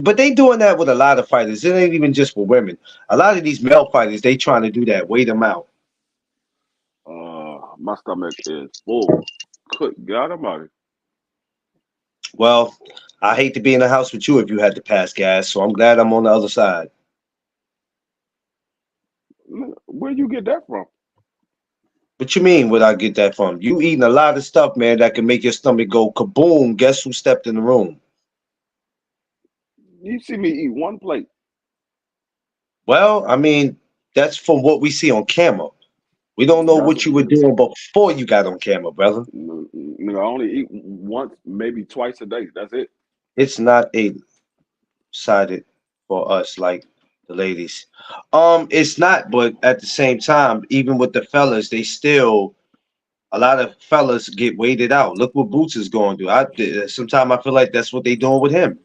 A: But they doing that with a lot of fighters. It ain't even just for women. A lot of these male fighters, they trying to do that. Wait them out.
B: My stomach is full. Good God Almighty.
A: Well, I hate to be in the house with you if you had to pass gas, so I'm glad I'm on the other side.
B: Where you get that from?
A: What you mean, where I get that from? You eating a lot of stuff, man, that can make your stomach go kaboom. Guess who stepped in the room?
B: You see me eat one plate.
A: Well, I mean, that's from what we see on camera. We don't know
B: That's
A: what you were doing before you got on camera, brother.
B: I only eat once, maybe twice a day. That's it.
A: It's not a sided for us like the ladies. It's not, but at the same time, even with the fellas, they still a lot of fellas get waited out. Look what Boots is going to do. Sometimes I feel like that's what they doing with him.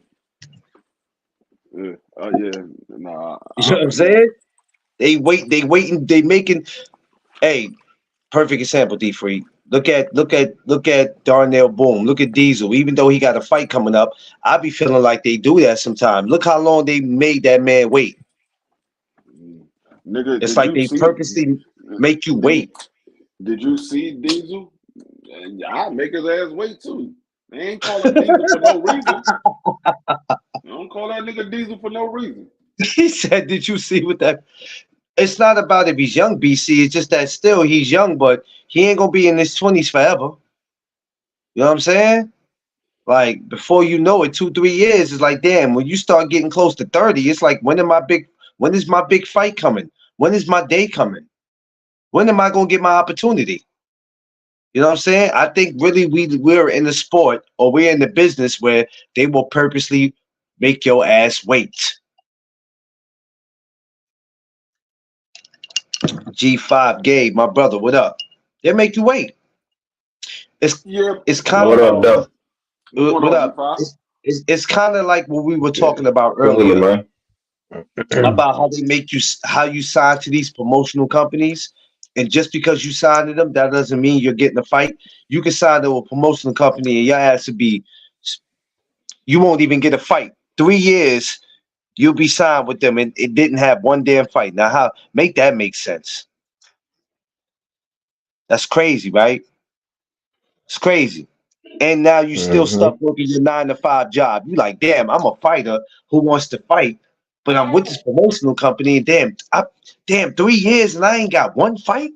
B: Yeah. Yeah. Nah,
A: You
B: I
A: know what I'm
B: agree.
A: saying? They waiting, they making. Hey, perfect example, D Free. Look at Darnell Boom. Look at Diesel. Even though he got a fight coming up, I be feeling like they do that sometimes. Look how long they made that man wait.
B: Mm. Nigga,
A: It's
B: did
A: like
B: you
A: they
B: see?
A: purposely make you
B: Did
A: wait.
B: Did you see Diesel? And I make his ass wait too. They ain't call him Diesel for no reason. You don't call that nigga Diesel for no reason.
A: He said, "Did you see what that?" It's not about if he's young, BC. It's just that still he's young, but he ain't gonna be in his 20s forever. You know what I'm saying? Like before you know it, 2, 3 years is like damn. When you start getting close to 30, it's like when is my big fight coming? When is my day coming? When am I gonna get my opportunity? You know what I'm saying? I think really we're in the sport or we're in the business where they will purposely make your ass wait. G5 Gabe, my brother, what up? They make you wait. It's
B: Yeah,
A: it's kind
D: What
B: but
A: of
D: up, though?
B: what's going
A: what
B: on,
A: up?
B: G5?
A: It's kind of like what we were
D: Yeah,
A: talking about
D: cooler,
A: earlier
D: man.
A: about how they make you how you sign to these promotional companies, and just because you sign to them, that doesn't mean you're getting a fight. You can sign to a promotional company and your ass to be you won't even get a fight. 3 years you'll be signed with them and it didn't have one damn fight. Now how make that make sense? That's crazy, right? It's crazy. And now you still
D: Mm-hmm.
A: stuck working your 9 to 5 job. You like, damn, I'm a fighter who wants to fight, but I'm with this promotional company, and damn, 3 years and I ain't got one fight.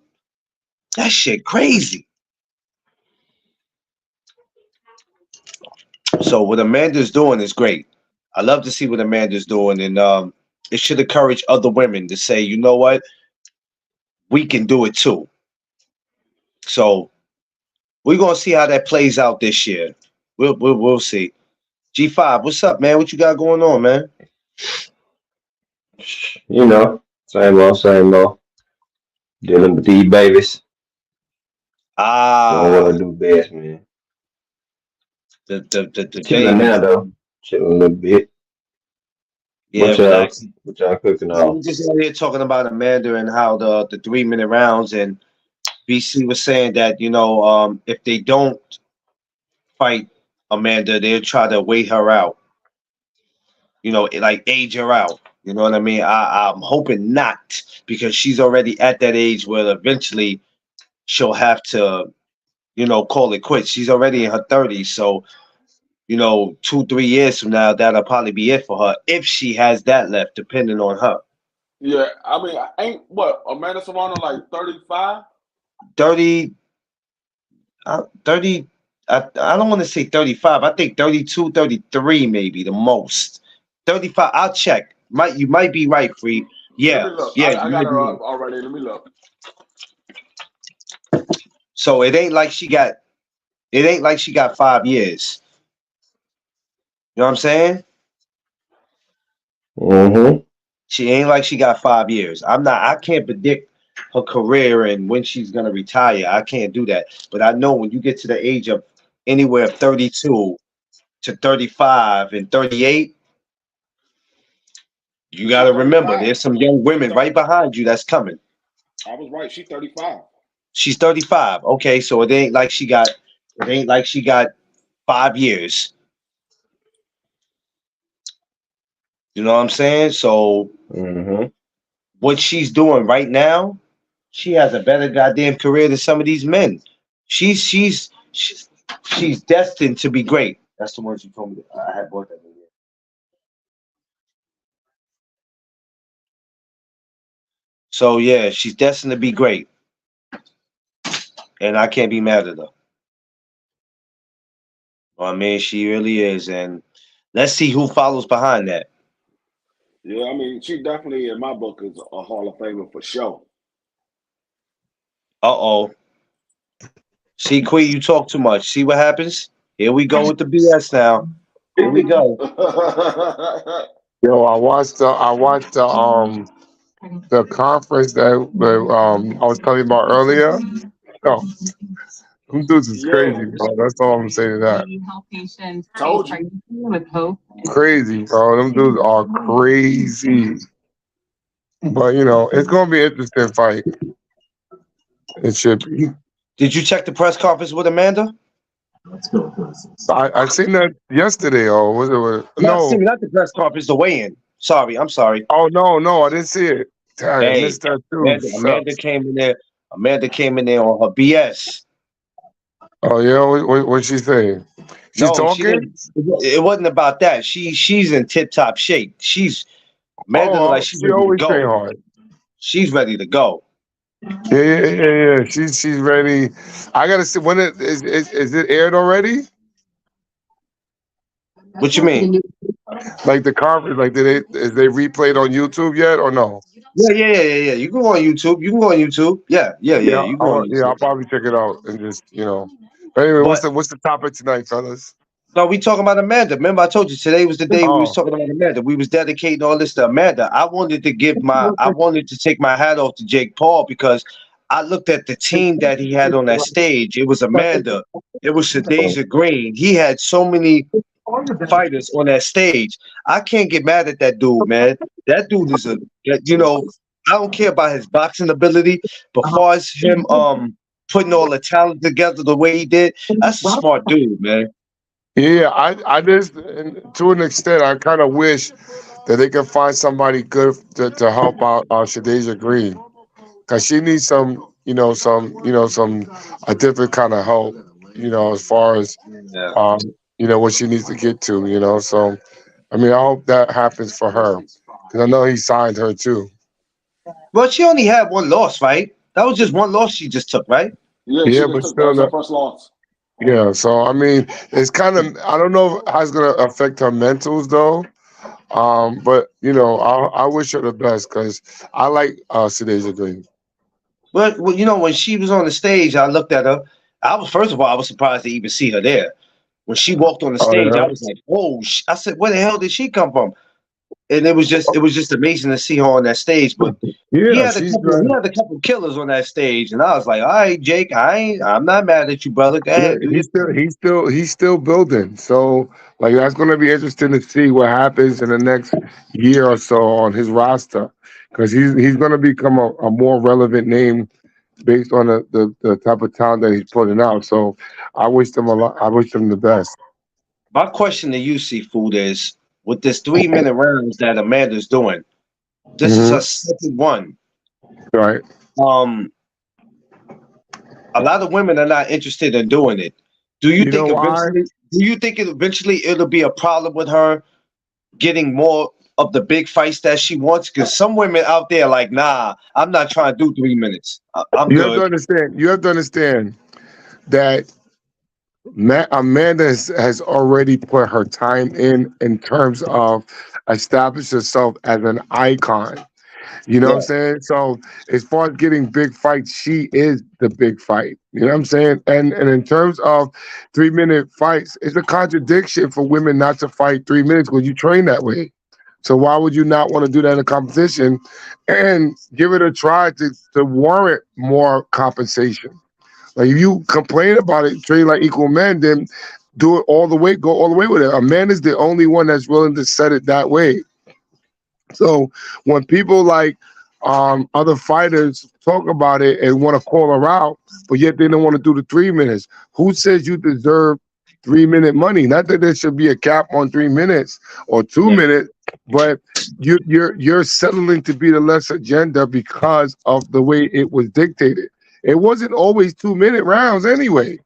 A: That shit crazy. So what Amanda's doing is great. I love to see what Amanda's doing, and it should encourage other women to say, you know what, we can do it too. So we're gonna see how that plays out this year. We'll see. G5, what's up, man? What you got going on, man?
D: You know, same old, same old. Dealing with these babies. Doing what
A: Ah,
D: I do best, man.
A: the
D: Chilling now,
A: babies.
D: though. Chilling a little bit.
A: Yeah, relax.
D: What y'all cooking
A: Yeah,
D: on?
A: we just out here talking about Amanda and how the 3 minute rounds and BC was saying that if they don't fight Amanda, they'll try to wait her out. Like age her out. You know what I mean? I'm hoping not because she's already at that age where eventually she'll have to call it quits. She's already in her 30s, so 2, 3 years from now that'll probably be it for her if she has that left, depending on her.
B: Yeah, I mean, ain't what Amanda Serrano like 35?
A: 30, 30. I don't want to say 35. I think 32, 33 maybe the most. 35. I'll check. You might be right, Free.
B: Let
A: Yeah,
B: me look.
A: yeah,
B: I
A: you
B: got
A: might be
B: her
A: right.
B: up already. Let me look.
A: So it ain't like she got 5 years. You know what I'm saying?
D: Mm-hmm.
A: She ain't like she got 5 years. I can't predict her career and when she's gonna retire. I can't do that. But I know when you get to the age of anywhere 32 to 35 and 38, you
B: She's
A: gotta remember
B: 35.
A: there's some young
B: She's
A: women right behind you that's coming.
B: I was right. She's 35.
A: She's 35. Okay, so it ain't like she got 5 years. You know what I'm saying? So
D: Mm-hmm.
A: what she's doing right now, she has a better goddamn career than some of these men. She's she's destined to be great. That's the words you told me. I had bought that. So yeah, she's destined to be great, and I can't be mad at her. I mean, she really is, and let's see who follows behind that.
B: Yeah, I mean, she definitely in my book is a Hall of Famer for sure.
A: Uh-oh. See, Queen, you talk too much. See what happens? Here we go with the BS now. Here we go.
E: Yo, I watched the conference that I was telling you about earlier. Yo, them dudes is crazy,
B: Yeah,
E: bro. That's all I'm gonna say to that.
B: told you.
E: Crazy, bro. Them dudes are crazy. But it's gonna be an interesting fight. It should be.
A: Did you check the press conference with Amanda?
E: I seen that yesterday. Or was it?
A: Not see
E: No.
A: me, not the press conference, the weigh-in. Sorry, I'm sorry.
E: Oh no, I didn't see it. Dang, I
A: Hey,
E: missed that too.
A: Amanda,
E: Shucks.
A: Amanda came in there on her BS.
E: Oh yeah, what she saying? She's
A: No, she
E: talking.
A: didn't. It wasn't about that. She's in tip top shape. Amanda look like she's
E: She
A: ready to
E: always train
A: go.
E: hard.
A: She's ready to go.
E: Yeah. She's ready. I gotta see when is it aired already?
A: What you mean?
E: Like the conference, like they replayed on YouTube yet or no?
A: Yeah. You can go on YouTube. You can go on YouTube. Yeah. You can go on
E: Yeah, I'll
A: YouTube.
E: probably check it out and just. But anyway, what's
A: But
E: the topic tonight, fellas?
A: no, we talking about Amanda. Remember, I told you today was the day we was
E: Oh,
A: talking about Amanda. We was dedicating all this to Amanda. I wanted to take my hat off to Jake Paul because I looked at the team that he had on that stage. It was Amanda. It was Shadeja Green. He had so many fighters on that stage. I can't get mad at that dude, man. That dude is I don't care about his boxing ability, but far as him putting all the talent together the way he did, that's a smart dude, man.
E: yeah. I just and to an extent, I kind of wish that they could find somebody good to help out Shadeja Green because she needs some a different kind of help. As far as
A: Yeah.
E: um, what she needs to get to. So I mean, I hope that happens for her because I know he signed her too.
A: Well, she only had one loss, right? That was just one loss she just took, right?
B: Yeah, she
E: Yeah,
B: just
E: but
B: took that
E: still,
B: was her first loss.
E: yeah. So I mean, it's kind of I don't know how it's gonna affect her mentals though. But I wish her the best because I like Shadeja Green.
A: But when she was on the stage, I looked at her. First of all, I was surprised to even see her there. When she walked on the
E: Oh
A: stage, I
E: yeah,
A: was like, "Oh!" I said, "Where the hell did she come from?" And it was just amazing to see her on that stage. But
E: yeah. She's
A: he
E: good.
A: had a couple killers on that stage, and I was like, "All right, Jake, I'm not mad at you, brother. Go
E: Yeah,
A: ahead, do your thing."
E: he's still building. So like that's going to be interesting to see what happens in the next year or so on his roster because he's going to become a more relevant name based on the type of talent that he's putting out. So I wish them a lot. I wish them the best.
A: My question to you, Seafood, is with this 3 minute rounds that Amanda's doing. This is her
E: Hmm.
A: second one.
E: Right.
A: Um, a lot of women are not interested in doing it. Do you
E: You know
A: think
E: why?
A: eventually? Do you think it'll be a problem with her getting more of the big fights that she wants? Because some women out there are like, nah, I'm not trying to do 3 minutes. I'm
E: You have to
A: good.
E: understand. You have to understand that Amanda has already put her time in terms of establish herself as an icon. You know what I'm
A: Yeah,
E: saying? So as far as getting big fights, she is the big fight. You know what I'm saying? And in terms of 3 minute fights, it's a contradiction for women not to fight 3 minutes because you train that way. So why would you not want to do that in a competition and give it a try to warrant more compensation? Like if you complain about it, train like equal men, then do it all the way, go all the way with it. A man is the only one that's willing to set it that way. So when people like other fighters talk about it and want to call her out, but yet they don't want to do the 3 minutes, who says you deserve 3 minute money? Not that there should be a cap on 3 minutes or two
A: yeah.
E: minutes, but you're settling to be the lesser gender because of the way it was dictated. It wasn't always 2 minute rounds anyway.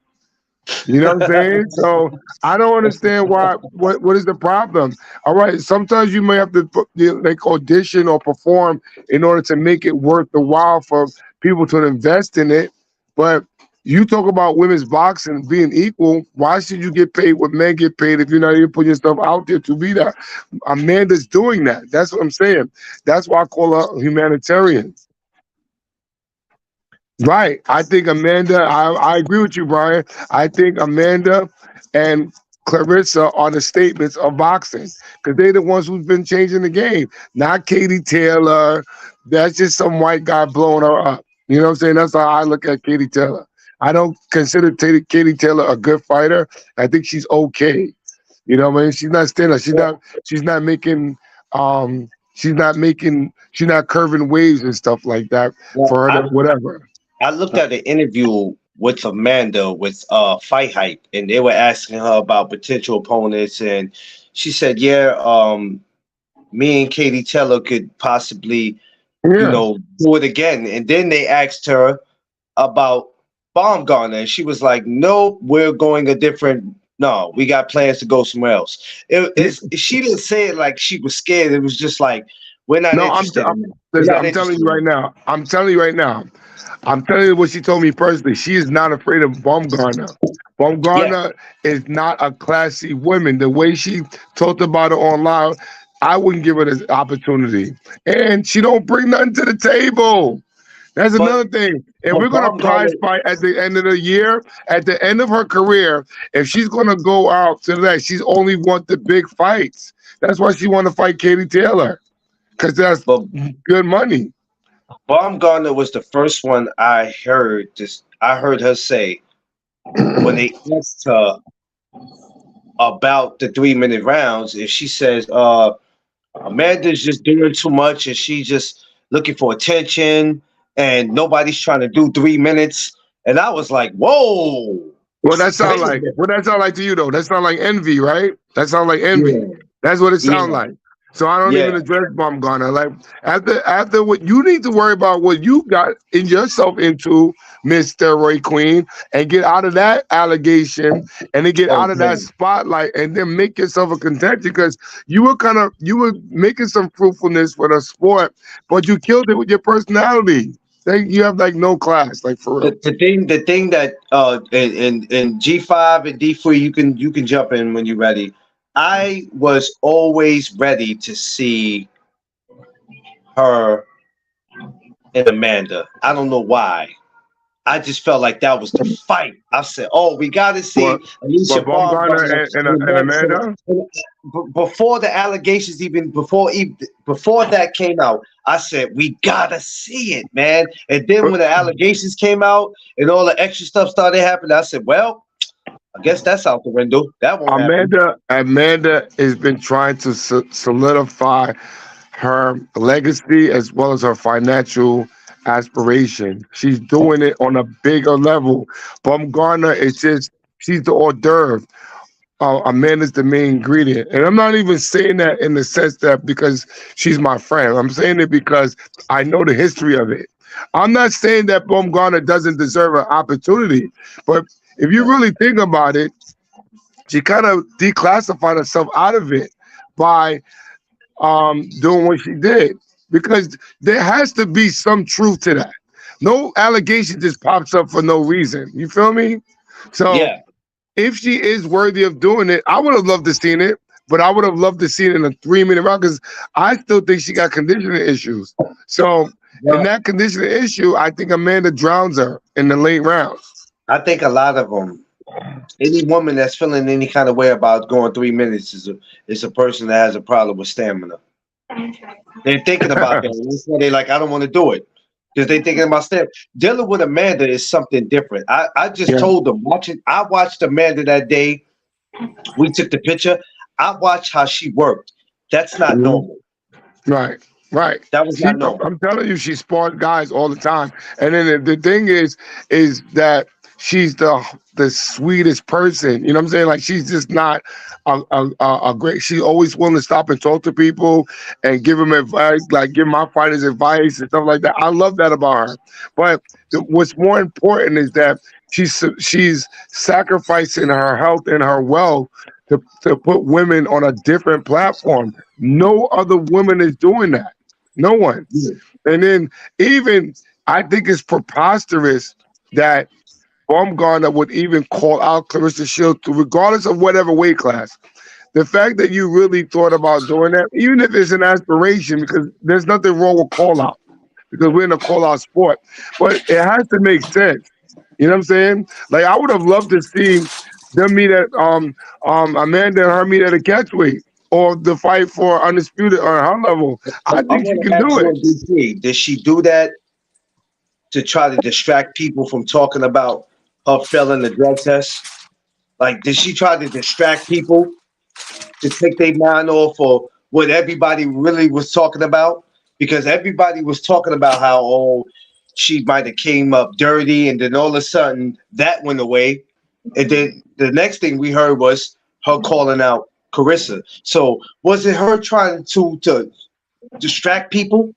E: You know what I'm saying? So I don't understand why. What is the problem? All right, sometimes you may have to like audition or perform in order to make it worth the while for people to invest in it. But you talk about women's boxing being equal. Why should you get paid what men get paid if you're not even putting yourself out there to be that? Amanda's doing that. That's what I'm saying. That's why I call her humanitarian. Right. I think Amanda, I agree with you, Brian. I think Amanda and Clarissa are the statements of boxing because they're the ones who's been changing the game, not Katie Taylor. That's just some white guy blowing her up. You know what I'm saying? That's how I look at Katie Taylor. I don't consider Katie Taylor a good fighter. I think she's okay. You know what I mean? She's not standing. She's not making she's not curving waves and stuff like that
A: Well,
E: for her to whatever.
A: I looked at an interview with Amanda with Fight Hype, and they were asking her about potential opponents, and she said, "Yeah, me and Katie Taylor could possibly,
E: Yeah.
A: do it again." And then they asked her about Baumgartner, and she was like, "Nope, we're going a different. No, we got plans to go somewhere else."
E: Yeah.
A: She didn't say it like she was scared. It was just like, "We're not
E: No,
A: interested in that. We're
E: listen,
A: not
E: I'm telling
A: interested
E: you
A: in
E: right
A: that."
E: now. I'm telling you right now. I'm telling you what she told me personally. She is not afraid of Baumgartner.
A: Yeah,
E: Baumgartner is not a classy woman. The way she talked about it online, I wouldn't give her this opportunity. And she don't bring nothing to the table. That's
A: but
E: another thing. If
A: but
E: we're gonna
A: Baumgartner.
E: prize fight at the end of the year, at the end of her career, if she's gonna go out to that, she's only want the big fights. That's why she want to fight Katie Taylor because that's
A: But
E: good money.
A: Baumgartner was the first one I heard. Just I heard her say when they asked her about the 3 minute rounds, if she says, Amanda's just doing too much, and she just looking for attention, and nobody's trying to do 3 minutes." And I was like, "Whoa,
E: What that sound
A: wait a
E: like?
A: minute."
E: What that sound like to you though? That sound like envy, right? That sound like envy.
A: Yeah,
E: That's what it sound
A: yeah,
E: like. So I don't even
A: yeah.
E: address Baumgartner. Like after what you need to worry about what you got in yourself into, Miss Steroid Queen, and get out of that allegation and then get out of that
A: Okay.
E: spotlight and then make yourself a contender because you were making some fruitfulness for the sport, but you killed it with your personality. Like, you have like no class, like for real.
A: The thing that in G5 and D3, you can jump in when you're ready. I was always ready to see her and Amanda. I don't know why. I just felt like that was the fight. I said, "Oh, we got to see
E: What
A: Alicia
E: Baumgartner
A: Baumgartner
E: and
A: and Amanda."
E: Amanda?
A: Before the allegations, before that came out, I said, "We gotta see it, man." And then when the allegations came out and all the extra stuff started happening, I said, "Well, I guess that's out the window. That won't happen."
E: Amanda has been trying to solidify her legacy as well as her financial aspiration. She's doing it on a bigger level. Baumgartner is just she's the hors d'oeuvre. Amanda's the main ingredient, and I'm not even saying that in the sense that because she's my friend. I'm saying it because I know the history of it. I'm not saying that Baumgartner doesn't deserve an opportunity, but if you really think about it, she kind of declassified herself out of it by doing what she did because there has to be some truth to that. No allegation just pops up for no reason. You feel me? So
A: Yeah,
E: if she is worthy of doing it, I would have loved to seen it, but I would have loved to see it in a 3-minute round because I still think she got conditioning issues. So in
A: Well,
E: that conditioning issue, I think Amanda drowns her in the late rounds.
A: I think a lot of them, any woman that's feeling any kind of way about going 3 minutes is a person that has a problem with stamina. They're thinking about that. And that's why they're like, I don't want to do it. Because they're thinking about stamina. Dealing with Amanda is something different. I just
E: Yeah.
A: told them, I watched Amanda that day. We took the picture. I watched how she worked. That's not
E: Mhm.
A: normal.
E: Right. Right.
A: That was
E: She,
A: not normal.
E: I'm telling you, she spars guys all the time. And then the thing is that she's the sweetest person. You know what I'm saying? Like she's just not a great. She's always willing to stop and talk to people and give them advice, like give my fighters advice and stuff like that. I love that about her. But what's more important is that she's sacrificing her health and her wealth to put women on a different platform. No other woman is doing that. No one.
A: Yeah.
E: And then even I think it's preposterous that Baumgartner would even call out Clarissa Shields, regardless of whatever weight class. The fact that you really thought about doing that, even if it's an aspiration, because there's nothing wrong with call out, because we're in a call out sport, but it has to make sense. You know what I'm saying? Like I would have loved to see them meet at Amanda and her meet at a catchweight or the fight for undisputed on her level. I
A: I
E: think she
A: want
E: can
A: to ask
E: do
A: you
E: it.
A: on DC. Did she do that to try to distract people from talking about her failing the drug test? Like, did she try to distract people to take their mind off of what everybody really was talking about? Because everybody was talking about how she might have came up dirty, and then all of a sudden that went away, and then the next thing we heard was her calling out Carissa. So was it her trying to distract people?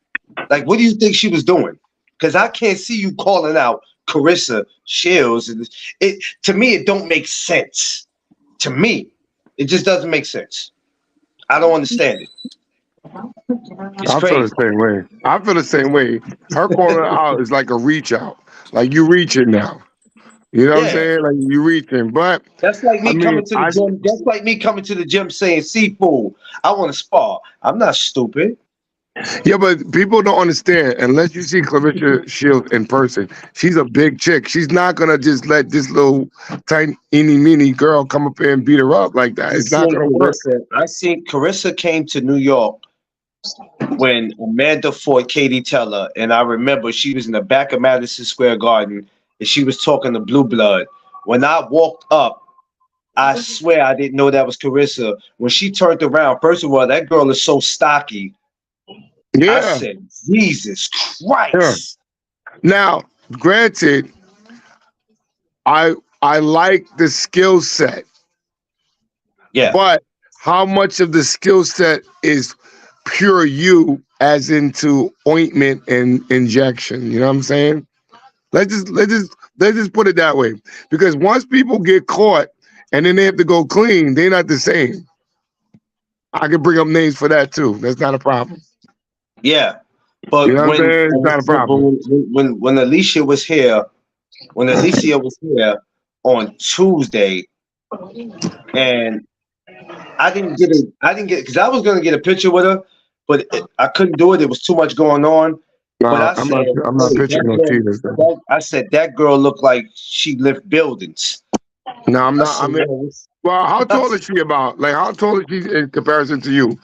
A: Like, what do you think she was doing? Because I can't see you calling out Carissa Shields, and it to me it don't make sense. To me, it just doesn't make sense. I don't understand it. It's
E: I feel
A: crazy.
E: the same way. I feel the same way. Her calling out is like a reach out. Like you reaching now. You know what I'm
A: Yeah,
E: saying? Like you reaching. But
A: that's like
E: I
A: me
E: mean,
A: coming to the gym. That's like me coming to the gym saying, "Seafood, I want to spar." I'm not stupid.
E: yeah, but people don't understand unless you see Clarissa Shields in person. She's a big chick. She's not gonna just let this little tiny mini girl come up here and beat her up like that.
A: I
E: It's not
A: seen
E: gonna work.
A: Carissa. I seen Carissa came to New York when Amanda fought Katie Teller, and I remember she was in the back of Madison Square Garden, and she was talking to Blue Blood. When I walked up, I swear I didn't know that was Carissa. When she turned around, first of all, that girl is so stocky. I
E: Yeah,
A: said, Jesus
E: yeah.
A: Christ.
E: Now, granted, I like the skill set,
A: Yeah,
E: but how much of the skill set is pure you as into ointment and injection? You know what I'm saying? Let's just put it that way. Because once people get caught and then they have to go clean, they're not the same. I can bring up names for that too. That's not a problem.
A: yeah.
E: You
A: But
E: know what I'm saying? It's not a problem.
A: when Alicia was here, when Alicia was here on Tuesday, and I didn't get because I was gonna get a picture with her, but I couldn't do it. It was too much going on. But
E: Nah,
A: I
E: I'm
A: said,
E: not. I'm not
A: hey,
E: pitching no cheaters.
A: I said that girl looked like she lift buildings.
E: No, I'm
A: I
E: not. I
A: said,
E: mean, well, how tall is she about? Like, how tall is she in comparison to you?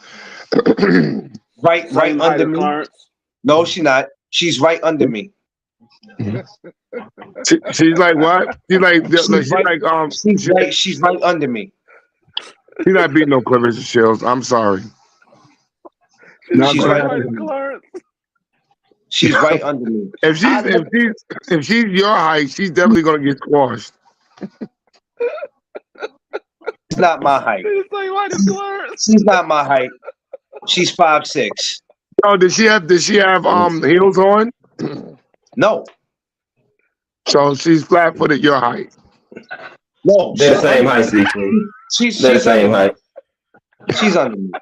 A: right
B: Same height
A: under
B: as
A: me.
B: Clarence.
A: No, she's not. She's right under me.
E: She's like what? She's like
A: She's
E: she's
A: right.
E: like
A: She's right under me.
E: she's not beating no Clarissa Shields. I'm sorry.
B: She's the
E: Not
A: She's
E: gonna
B: same
A: right
B: height
A: under
B: as
E: happen.
A: me.
B: Clarence.
A: She's right under me.
E: If
A: I
E: she's if
A: look,
E: she's if she's your height, she's definitely gonna get squashed.
A: she's not my height.
B: She's the same height as Clarence.
A: She's not my height. She's 5'6".
E: Oh, did she have heels on?
A: No,
E: So she's flat footed your height.
A: no,
D: They're the
A: she's
D: same
A: under
D: height,
A: me.
D: Seafood.
A: She's
D: They're the
A: she's under
D: same
A: me.
D: height.
A: She's under me.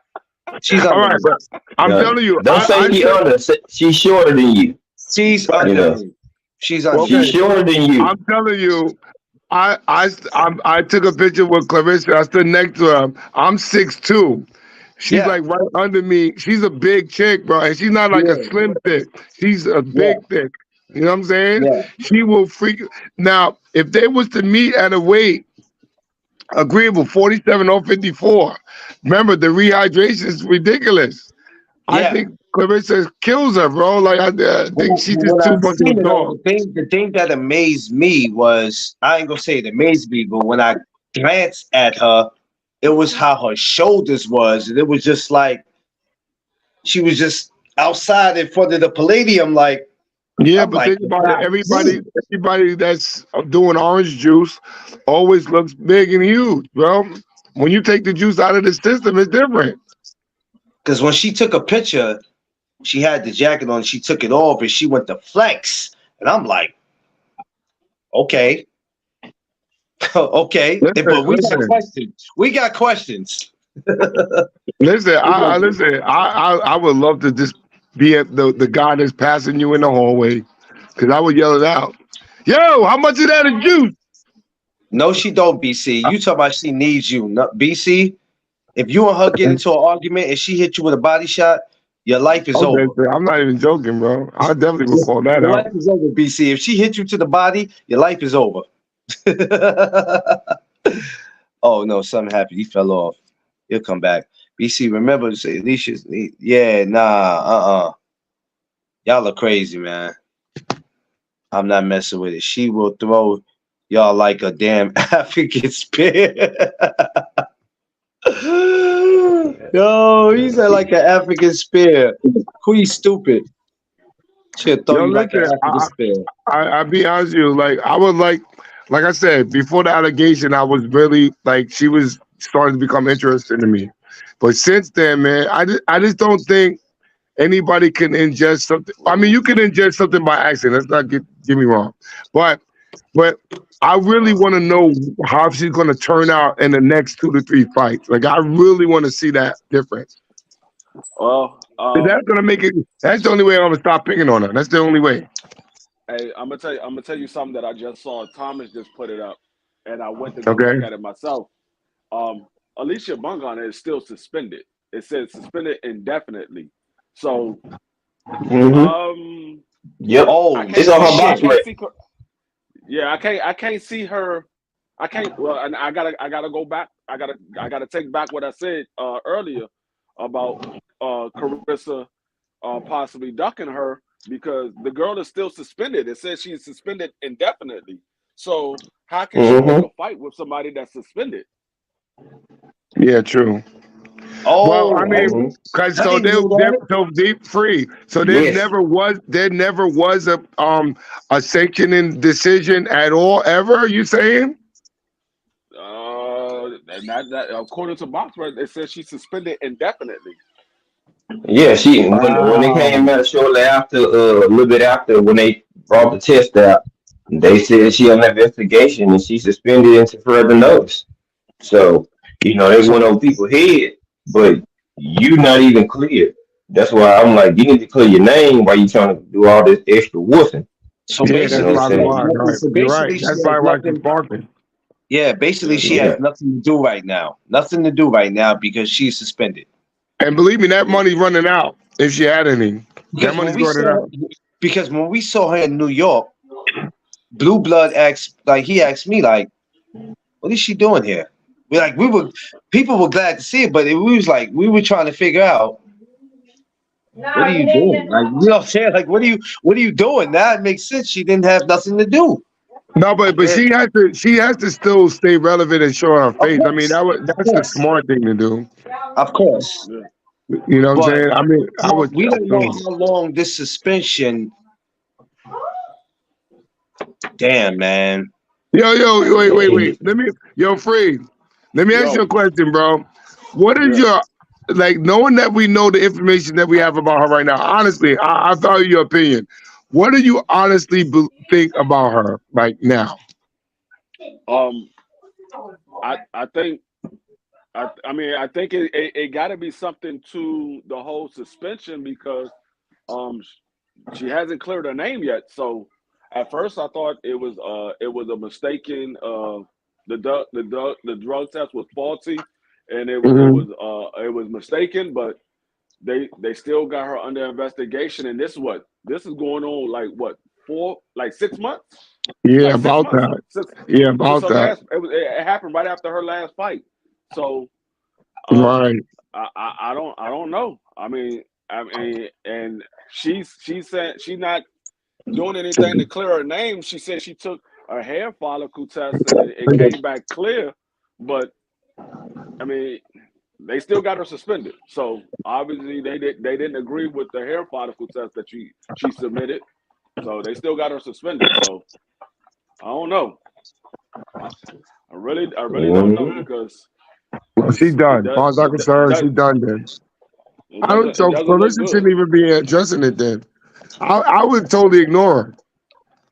A: She's
E: All
A: under
E: right,
A: me.
E: but I'm
D: Yeah.
E: telling you,
D: Don't say
E: I
D: he
E: said
D: under. She's shorter than you.
A: She's
E: right.
D: You
A: under
D: know,
A: me. She's under
E: Okay,
D: she's
A: me.
D: shorter than you.
E: I'm telling you, I took a picture with Clarissa. I stood next to her. I'm 6'2". She's
A: Yeah,
E: like right under me. She's a big chick, bro, and she's not like a
A: yeah,
E: slim thick. She's a
A: yeah,
E: big thick. You know what I'm saying?
A: yeah,
E: She will freak. Now, if they was to meet at a weight agreeable 47 or 54, remember the rehydration is ridiculous. I
A: yeah.
E: think Clarissa kills her, bro. Like I think she's just
A: When
E: too
A: I
E: much of a
A: seen it, though,
E: dog.
A: the thing that amazed me was, I ain't gonna say it amazed me, but when I glanced at her, it was how her shoulders was, and it was just like she was just outside in front of the Palladium. Like
E: Yeah,
A: I'm
E: but
A: like,
E: think about it.
A: God damn.
E: Everybody that's doing orange juice always looks big and huge, bro. When you take the juice out of the system, it's different.
A: Because when she took a picture, she had the jacket on. She took it off, and she went to flex, and I'm like, okay, okay,
E: Listen,
A: but we got
E: listen,
A: questions. We got questions.
E: listen.
A: We got
E: Listen. I would love to just be at the guy that's passing you in the hallway, because I would yell it out. Yo, how much of that is juice?
A: No, she don't, BC. You talk about she needs you. No, BC, if you and her get into an argument and she hit you with a body shot, your life is
E: Okay,
A: over.
E: so I'm not even joking, bro. I definitely would
A: Your
E: call that
A: your
E: out.
A: life is over, BC. If she hit you to the body, your life is over. Oh no, something happened. He fell off. He'll come back. BC, remember, say Alicia's. Yeah, nah, y'all are crazy, man. I'm not messing with it. She will throw y'all like a damn African spear. Yo, he said like an African spear. Who stupid? She'll throw
E: Yo,
A: you like an
E: listen.
A: African spear.
E: I'll be honest with you. Like I would like I said before the allegation, I was really like she was starting to become interested in me. But since then, man, I just don't think anybody can ingest something. I mean, you can ingest something by accident. Let's not get me wrong, but I really want to know how she's going to turn out in the next 2 to 3 fights. Like I really want to see that difference.
B: Well,
E: 'Cause that's gonna make it. That's the only way I'm gonna stop picking on her. That's the only way.
B: hey, I'm gonna tell you something that I just saw. Thomas just put it up, and I went to go
E: Okay.
B: look at it myself. Um, Alicia Bungana is still suspended. It says suspended indefinitely. So,
D: Mm-hmm. Yep.
A: Oh
B: I
D: It's
B: can't
D: on
B: see.
D: her
B: I
D: box
A: shit!
B: can't
D: rate.
B: see. Yeah, I can't see her. I can't. Well, and I gotta go back. I gotta take back what I said earlier about Carissa possibly ducking her because the girl is still suspended. It says she's suspended indefinitely. So how can she pick
D: Mm-hmm.
B: a fight with somebody that's suspended?
E: Yeah, true. Well, I
A: Oh,
E: mean,
D: Mm-hmm.
E: cause
A: I
E: so
A: didn't know
E: they're
A: that.
E: so deep free. So
D: Yes.
E: there never was a sanctioning decision at all ever. You saying?
B: And that according to Box, right, it says she's suspended indefinitely.
D: Yeah, she when they came
E: Wow.
D: out shortly after, a little bit after when they brought the test out, they said she on investigation and she suspended into further notice. So, they
A: So,
D: went on people's head, but you not even clear. That's why I'm like, you need to clear your name while you trying to do all this extra woofing.
A: so
E: Yeah,
D: You
E: that's
D: know what
A: basically,
D: I'm
A: she
E: probably
A: has
D: saying?
E: why.
A: nothing.
E: Right.
A: So
E: You're right.
A: basically, she
E: That's
A: has
E: probably why she's
A: nothing.
E: barking.
A: Yeah, basically,
B: Yeah,
A: she has
D: Yeah.
A: nothing to do right now. Nothing to do right now because she's suspended.
E: And believe me, that
B: yeah.
E: money's running out if she had any. That
A: Because when
E: money's
A: we
E: running
A: saw,
E: out.
A: because when we saw her in New York, Blue Blood asked, like he asked me, like, what is she doing here? We were, people were glad to see it, but we was like, we were trying to figure out what are you doing? Like, you know what I'm saying? Like, what are you doing? Now it makes sense. She didn't have nothing to do.
E: No, but
A: Yeah,
E: she has to still stay relevant and show her
A: of
E: face. I mean,
A: course, of
E: that's the
A: course,
E: smart thing to do.
A: of course.
B: Yeah.
E: You know what I'm
A: But
E: saying? I mean, I would.
A: we don't know how long this suspension. Damn, man.
E: Yo, wait.
D: And
E: Free. Let me ask you
B: Yo,
E: a question, bro. What is
B: yeah.
E: your like knowing that we know the information that we have about her right now? Honestly, I value your opinion. What do you honestly think about her right now?
B: Um, I think I mean I think it got to be something to the whole suspension because um she hasn't cleared her name yet. So At first, I thought it was a mistaken. The drug test was faulty, and
E: Mhm.
B: it was mistaken. But they still got her under investigation, and this is going on like what 6 months,
E: Yeah,
B: like six
E: about
B: months
E: that.
B: since
E: Yeah,
B: since
E: about
B: her
E: that.
B: last. It happened right after her last fight. So um,
E: Right.
B: I don't know. I mean, and she said she's not doing anything to clear her name. She said she took a hair follicle test and it came back clear, but I mean, they still got her suspended. So obviously they didn't agree with the hair follicle test that she submitted. So they still got her suspended. So I don't know. I really don't know
D: Mhm.
B: because
E: Well, she done. As far as I'm concerned, she done then. I don't.
B: it
E: So
B: doesn't look
E: Clarissa
B: good.
E: shouldn't even be addressing it then. I would totally ignore her.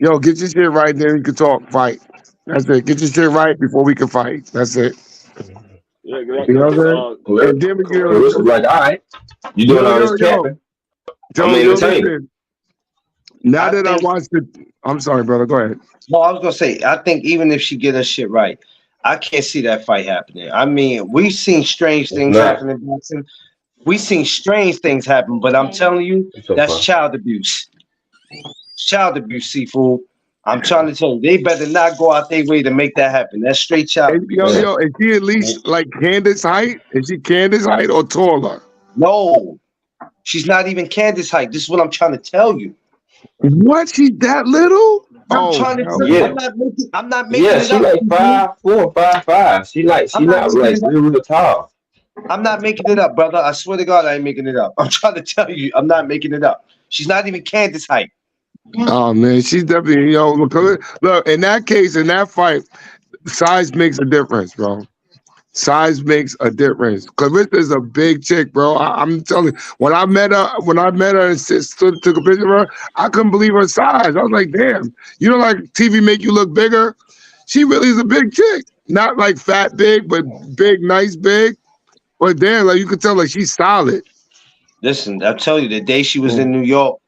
E: Yo, get your shit right, then we can talk. Fight. That's it. Get your shit right before we can fight. That's it.
B: Yeah,
E: You know what I'm
B: because
E: saying? And then we get on.
D: Carissa's like, all right, you doing all this capping? I'm entertaining.
E: Listen. Now
A: I
E: that I
A: think.
E: watched it, I'm sorry, brother. Go ahead.
A: No, I was gonna say. I think even if she get her shit right, I can't see that fight happening. I mean, we've seen strange
D: It's
A: things
D: not.
A: happen in boxing. We've seen strange things happen, but I'm telling you,
D: It's so
A: that's
D: far.
A: child abuse. Child abuse, seafood. I'm trying to tell you, they better not go out their way to make that happen. That's straight child
E: And, yo,
A: abuse.
D: Man.
E: yo, is she at least like Candace height? Is she Candace height or taller?
A: No, she's not even Candace height. This is what I'm trying to tell you.
E: What? She's that little?
A: I'm
E: Oh,
A: trying to
E: hell
A: tell you.
D: Yeah,
E: no.
A: I'm not making
D: yeah.
A: it
D: She
A: up.
D: like 5'4", 5'5".
A: I'm
D: She
A: not
D: not
A: making
D: like
A: it up.
D: real tall.
A: I'm not making it up, brother. I swear to God, I ain't making it up. I'm trying to tell you, I'm not making it up. She's not even Candace height.
E: Oh man, she's definitely look. In that case, in that fight, size makes a difference, bro. Size makes a difference. Clarissa's a big chick, bro. I'm telling you, when I met her and took a picture of her, I couldn't believe her size. I was like, damn, you know, like TV make you look bigger. She really is a big chick, not like fat big, but big, nice big. But damn, like you could tell, like she's solid.
A: Listen, I'll tell you, the day she was
E: Mm.
A: in New York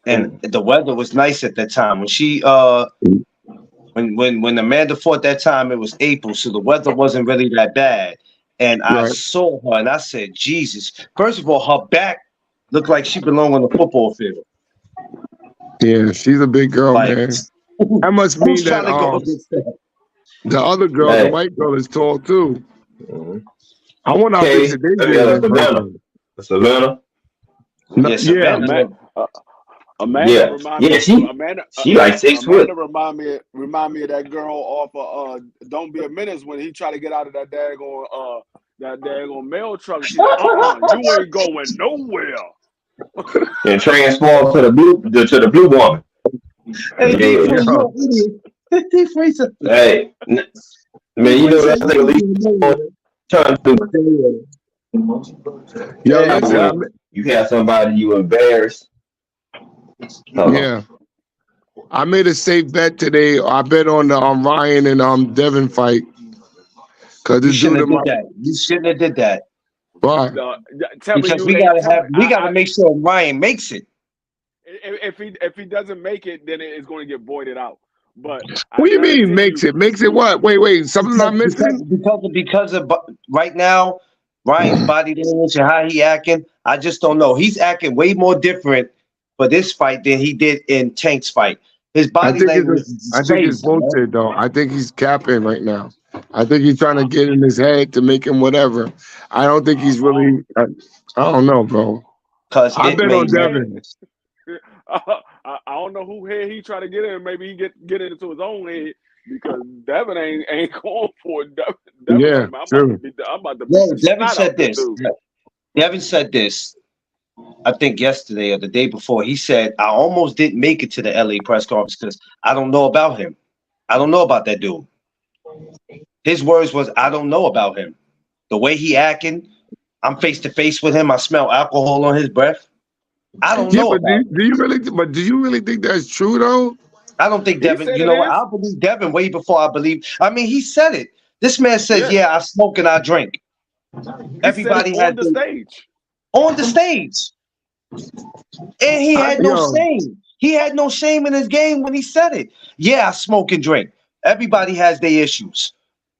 A: and the weather was nice at that time. When she when Amanda fought that time, it was April, so the weather wasn't really that bad. And I
E: Right.
A: saw her and I said, Jesus. First of all, her back looked like she belonged on the football field.
E: Yeah, she's a big girl,
A: Like
E: man. That must
A: who's
E: mean that
A: trying to go against that?
E: the other girl, the
D: Hey,
E: white girl, is tall too.
D: mhm.
E: I wonder how big
D: Okay,
E: should they
D: I
E: be
D: got a
E: in
D: Savannah.
E: person.
D: A Savannah.
E: No,
A: Yeah,
E: yeah,
A: Savannah.
B: Ama- uh, Amanda
D: Yeah,
B: remind
D: yeah.
B: me.
D: She like 6 foot.
B: Amanda remind me of that girl off of Don't Be a Menace when he tried to get out of that daggone mail truck. She's like, you ain't going nowhere.
D: And transform to the blue woman.
A: Hey, D
D: Yeah.
A: free,
E: yeah.
A: you an idiot. D free,
D: Hey, man, you know
A: said
D: that
A: you
D: thing at
A: ain't
D: least
A: going nowhere.
D: trying to
E: Yo,
A: Hey,
E: listen,
A: man.
D: when you have somebody you embarrassed. Hold on.
E: yeah, I made a safe bet today. I bet on the Ryan and Devin fight because
A: You
E: this dude
A: shouldn't
E: in
A: have
E: my
A: did that. You shouldn't have did that.
E: why?
B: Tell me
A: Because
B: you ain't tell me.
A: we gotta make sure Ryan makes it.
B: If he doesn't make it, then it's going to get voided out. But I
E: What do you mean
B: guarantee
E: makes
B: you,
E: it? Makes it what? Wait, something I'm missing?
A: Right now, Ryan's body language and how he acting, I just don't know. He's acting way more different for this fight than he did in Tank's fight. His
E: I
A: body
E: think
A: language is
E: I think it's
A: crazy, man.
E: bullshit though. I think he's capping right now. I think he's trying to get in his head to make him whatever. I don't think he's
B: oh,
E: really. I don't know, bro.
A: Cause
E: I
A: it
E: bet on
A: made no
E: Devin.
A: sense.
B: I don't know who head he try to get in. Maybe he get into his own head because Devin ain't going for it. Devin
E: Yeah,
B: like, man,
E: true.
B: I'm about to beat
A: No,
B: the
A: Devin
B: snot out
A: said
B: this
A: this.
B: dude.
A: Devin said this, I think yesterday or the day before. He said, I almost didn't make it to the LA press conference because I don't know about him. I don't know about that dude. His words was, I don't know about him. The way he acting, I'm face to face with him. I smell alcohol on his breath. I don't
E: Yeah,
A: know
E: but
A: about him.
E: do you really? But do you really think that's true though?
A: I don't think
B: He
A: Devin,
B: said
A: you
B: it
A: know what?
B: is.
A: I'll believe Devin way before I believe. I mean, he said it. This man says,
B: Yeah,
A: yeah, I smoke and I drink.
B: he said it
A: Everybody has
B: on the
A: the
B: stage.
A: on the stage. And he had no
E: Yo,
A: shame. He had no shame in his game when he said it. Yeah, I smoke and drink. Everybody has their issues.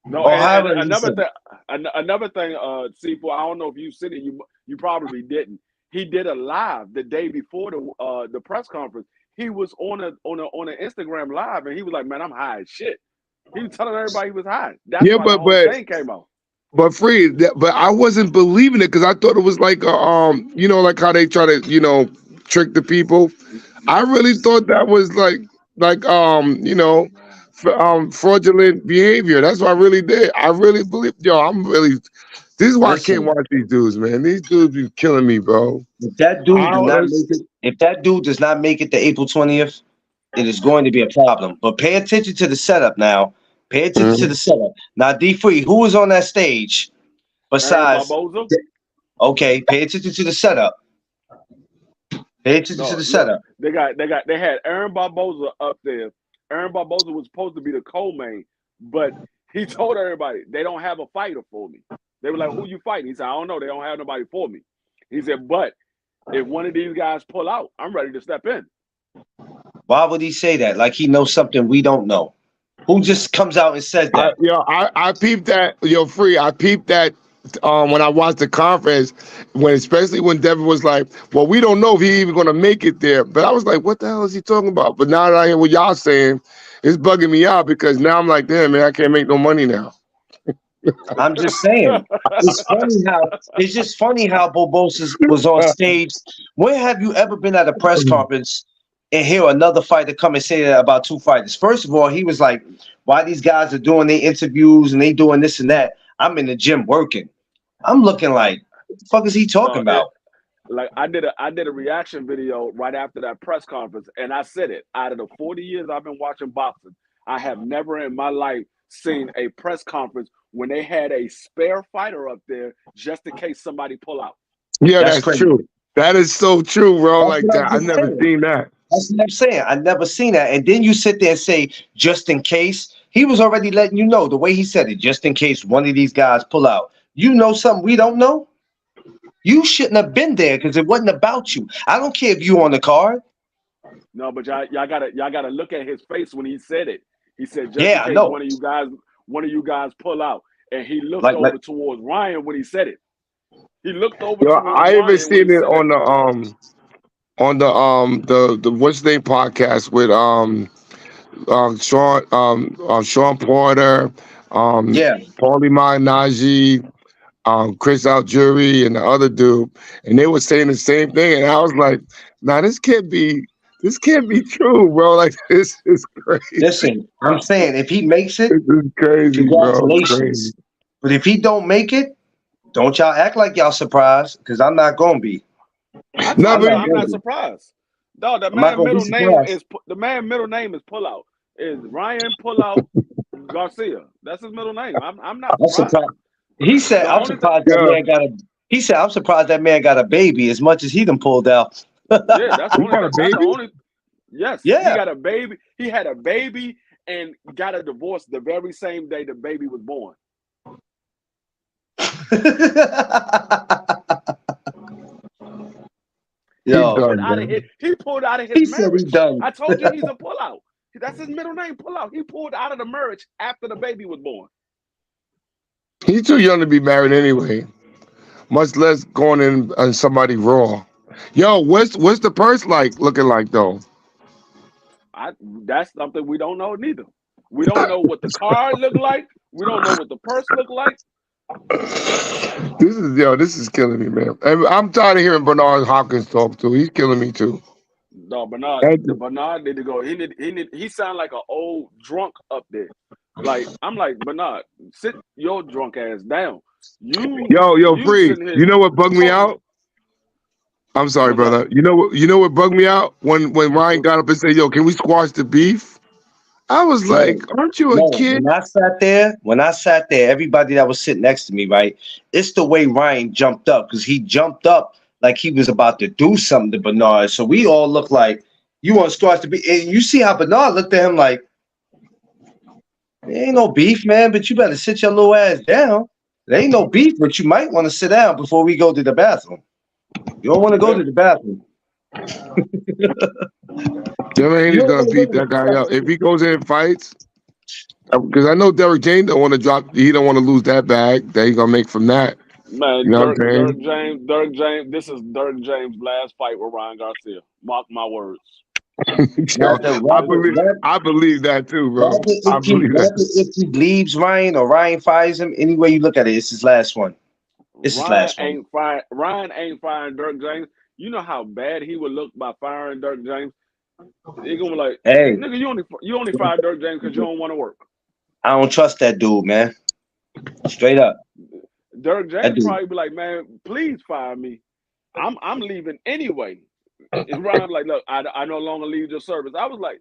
B: No,
A: Or
B: and
A: however he
B: another
A: said
B: thing,
A: it.
B: another thing, C4. I don't know if you seen it. You probably didn't. He did a live the day before the press conference. He was on an Instagram live, and he was like, "Man, I'm high as shit." He was telling everybody he was high. That's
E: Yeah,
B: why the
E: but
B: whole
E: but
B: thing came out.
E: but free. But I wasn't believing it because I thought it was like like how they try to trick the people. I really thought that was fraudulent behavior. That's what I really did. I really believe. Yo, I'm really. This is why I can't
A: Listen,
E: watch these dudes, man. These dudes be killing me, bro.
A: if that dude do not make it, if that dude does not make it to April 20th, it is going to be a problem. But pay attention to the setup now. Pay attention to the setup. Now, D Free, who was on that stage
B: Aaron
A: besides?
B: Barboza.
A: Okay, pay attention to the setup. Pay attention to
B: No,
A: the
B: look,
A: setup.
B: they had Aaron Barboza up there. Aaron Barboza was supposed to be the co-main, but he told everybody they don't have a fighter for me. They were like, "Who you fighting?" He said, "I don't know. They don't have nobody for me." He said, "But if one of these guys pull out, I'm ready to step in."
A: Why would he say that? Like he knows something we don't know. Who just comes out and says that?
E: I peeped that. Free. I peeped that when I watched the conference, especially when Devin was like, "Well, we don't know if he's even gonna make it there." But I was like, "What the hell is he talking about?" But now that I hear what y'all saying, it's bugging me out because now I'm like, "Damn, man, I can't make no money now."
A: I'm just saying. It's just funny how Bobos was on stage. Where have you ever been at a press conference and hear another fighter come and say that about two fighters? First of all, he was like, "Why these guys are doing their interviews and they doing this and that? I'm in the gym working." I'm looking like, what the fuck is he talking
B: No,
A: about?
B: like I did a reaction video right after that press conference, and I said it. Out of the 40 years I've been watching boxing, I have never in my life seen a press conference when they had a spare fighter up there just in case somebody pull out.
E: Yeah,
A: That's
E: that's
A: crazy.
E: true. That is so true, bro.
A: That's
E: Like
A: what I'm
E: that, I
A: just
E: never
A: saying.
E: seen that.
A: That's what I'm saying. I never seen that. And then you sit there and say, just in case. He was already letting you know the way he said it, just in case one of these guys pull out. You know something we don't know? You shouldn't have been there because it wasn't about you. I don't care if you on the card.
B: No, but y'all gotta look at his face when he said it. He said just in
A: Yeah, I
B: case
A: know.
B: one of you guys pull out, and he looked
A: Like,
B: over towards Ryan when he said it. He looked over
E: Yo,
B: towards
E: I even
B: Ryan when he
E: seen it
B: said it.
E: on the what's name podcast with Sean Porter,
A: yeah.
E: Paulie Malignaggi, Chris Algieri, and the other dude, and they were saying the same thing, and I was like, "Nah, this can't be true, bro. Like this is crazy.
A: Listen, I'm saying if he makes it,
E: This is crazy, bro. It's crazy."
A: congratulations. But if he don't make it, don't y'all act like y'all surprised because I'm not gonna be.
B: I
E: No,
B: told
A: I'm
B: you
E: but
A: not
B: I'm
A: gonna
B: not
A: be.
B: surprised. No,
A: I'm not gonna be surprised.
B: the man middle name is Pullout. Is Ryan Pullout Garcia? That's his middle name. I'm not
A: I'm
B: surprised.
A: surprised. He said,
B: The
A: "I'm
B: only thing,
A: surprised that
E: yeah,
A: man got a." He said, "I'm surprised that man got a baby as much as he done pulled out."
B: yeah, that's the
E: he
B: only
E: got a
B: thing. That's the
E: baby.
B: only. Yes, he
A: Yeah.
B: got a baby. He had a baby and got a divorce the very same day the baby was born.
E: He
A: Yo,
E: done, man.
B: He pulled out of his
A: he said he
B: marriage.
A: done.
B: I told you he's a pullout. That's his middle name, Pullout. He pulled out of the marriage after the baby was born.
E: He's too young to be married anyway. Much less going in on somebody raw. Yo, what's the purse looking like though?
B: That's something we don't know neither. We don't know what the car looked like. We don't know what the purse looked like.
E: This is killing me, man. And I'm tired of hearing Bernard Hopkins talk too. He's killing me too.
B: No, Bernard need to go. He sound like an old drunk up there. Like I'm like, Bernard, sit your drunk ass down.
E: Yo,
B: You
E: Free.
B: sitting here
E: You know what bugged me
B: talking.
E: out? I'm sorry,
B: What's that?
E: brother. You know what bugged me out? When Ryan got up and said, "Yo, can we squash the beef?" I was like,
A: No,
E: "Aren't you a
A: no.
E: kid?"
A: When I sat there, everybody that was sitting next to me, right? It's the way Ryan jumped up because he jumped up like he was about to do something to Bernard. So we all look like you want to start to be. And you see how Bernard looked at him like, there ain't no beef, man, but you better sit your little ass down. There ain't no beef, but you might want to sit down before we go to the bathroom. You don't want to go
B: Yeah,
A: to the bathroom.
E: Dylan
A: You
E: Haney's
A: know
E: gonna
A: what
E: beat that guy up if he goes in and fights. Because I know Derrick James don't want to drop. He don't want to lose that bag that he's gonna make from that. You
B: Man,
E: know what I'm saying?
B: Dirk James. This is Dirk James' last fight with Ryan Garcia. Mark my words.
E: Yo,
B: This is
E: I believe that too, bro. I believe that.
A: if he leaves Ryan or Ryan fires him, any way you look at it, it's his last one. It's his
B: Ryan
A: last one.
B: ain't firing Dirk James. You know how bad he would look by firing Dirk James. He gonna be like,
A: Hey,
B: nigga, you only fired Dirk James because you don't want to work.
A: I don't trust that dude, man. Straight up.
B: Dirk
A: That
B: James
A: dude.
B: probably be like, man, please fire me. I'm leaving anyway. And Ryan like, look, I no longer leave your service. I was like,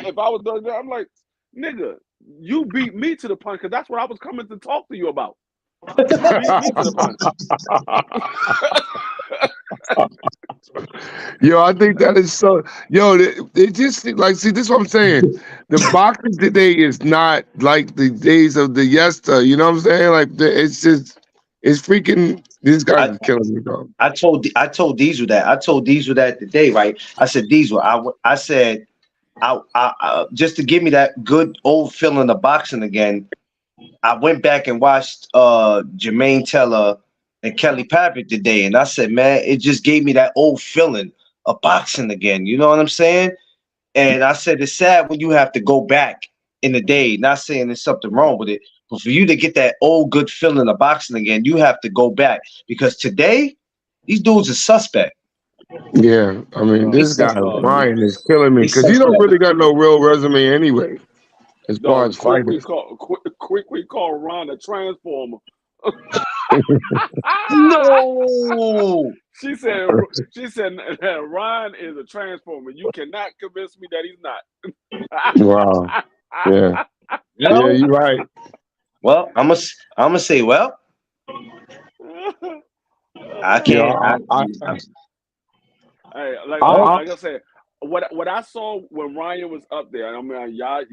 B: if I was Dirk James, I'm like, nigga, you beat me to the punch because that's what I was coming to talk to you about. You beat me to the punch.
E: Yo, I think that is so. Yo, it just like see. This is what I'm saying. The boxing today is not like the days of the yester. You know what I'm saying? Like it's just, it's freaking. These guys
A: I,
E: is killing me, dog.
A: I told Diesel that. I told Diesel that today, right? I said, Diesel, I said, I just to give me that good old feeling of boxing again. I went back and watched Jermaine Teller and Kelly Patrick today, and I said, man, it just gave me that old feeling of boxing again. You know what I'm saying? And I said, it's sad when you have to go back in the day. Not saying there's something wrong with it, but for you to get that old good feeling of boxing again, you have to go back because today these dudes are suspect.
E: Yeah, I mean,
A: They
E: this guy
A: suspect, man.
E: Ryan is killing me
A: They
E: because he don't
A: suspect.
E: really got no real resume anyway, as far
B: No,
E: as fighters.
B: we call Ron a transformer.
A: No.
B: she said Ryan is a transformer. You cannot convince me that he's not.
E: Wow. Yeah. Yeah,
A: Well,
E: you're right.
A: well, I'm gonna say, well, I
E: Yeah,
A: can't.
B: Hey,
A: Well,
B: like I said, what I saw when Ryan was up there. I mean, y'all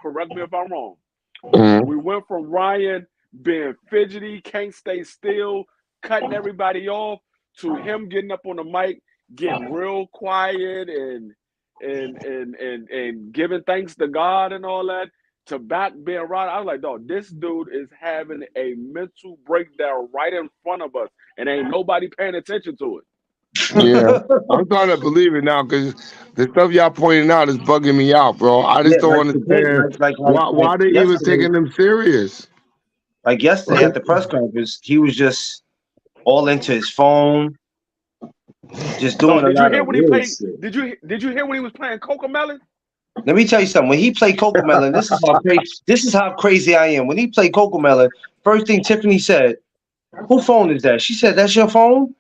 B: correct me if I'm wrong.
E: mhm.
B: We went from Ryan being fidgety, can't stay still, cutting everybody off, to him getting up on the mic, getting real quiet and giving thanks to God and all that, to back being right. I was like, dog, this dude is having a mental breakdown right in front of us, and ain't nobody paying attention to it.
E: Yeah. I'm starting to believe it now because the stuff y'all pointing out is bugging me out, bro. I just
A: yeah,
E: don't understand why they even taking them serious.
A: like yesterday
E: Like,
A: at the press conference, he was just all into his phone, just doing
B: Dog,
A: a
B: did you
A: lot
B: hear
A: of
B: when he
A: weird
B: played?
A: shit.
B: Did you hear when he was playing Coca Melon?
A: Let me tell you something. When he played Coco Melon, this is how crazy I am. When he played Coco Melon, first thing Tiffany said, "Who phone is that?" She said, "That's your phone."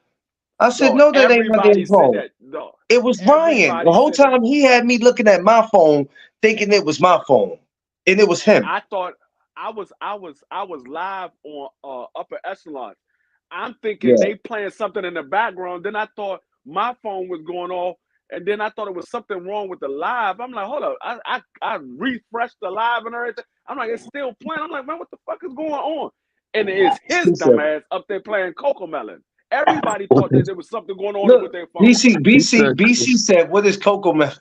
A: I said,
B: Dog,
A: "No, that ain't my damn
B: everybody said
A: phone."
B: that. Dog,
A: It was Ryan. The
B: everybody
A: whole
B: said that.
A: time he had me looking at my phone, thinking it was my phone, and it was
B: And
A: him.
B: I thought I was live on Upper Echelon. I'm thinking
A: Yeah.
B: they playing something in the background. Then I thought my phone was going off, and then I thought it was something wrong with the live. I'm like, hold up. I refreshed the live and everything. I'm like, it's still playing. I'm like, man, what the fuck is going on? And it's his
A: He said,
B: dumbass up there playing Coco Melon. Everybody thought that there was something going on
A: "Look,
B: with their phone.
A: BC said, what is Coco Melon?"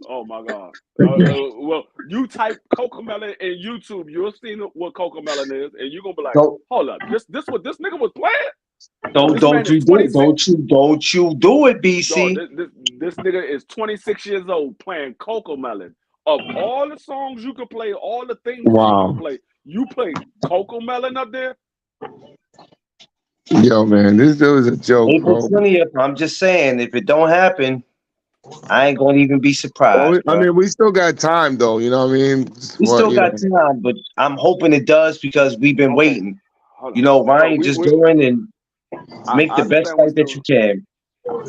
B: Oh my God. Well, you type Cocomelon in YouTube, you'll see what Cocomelon is, and you're gonna be like,
A: Don't
B: hold up, this what this nigga was playing?
A: don't
B: This man
A: don't
B: is
A: you do it?
B: 26.
A: Don't you do it,
B: Dog,
A: BC?
B: this nigga is 26 years old playing Cocomelon. Of all the songs you could play, all the theme songs you could
E: wow.
B: play, you play Cocomelon up there?
E: Yo, man, this dude is a joke,
A: April
E: bro.
A: 20th. I'm just saying, if it don't happen, I ain't gonna even be
E: Well,
A: surprised,
E: I
A: bro.
E: mean, we still got time, though. You know what I mean?
A: We
E: Well,
A: still
E: you
A: got
E: know,
A: time, but I'm hoping it does because we've been
B: Okay,
A: waiting.
B: hold
A: You
B: on.
A: know,
B: No,
A: Ryan, just
B: we
A: go in and make
B: I
A: the best
B: understand we
A: fight that you
B: still
A: can.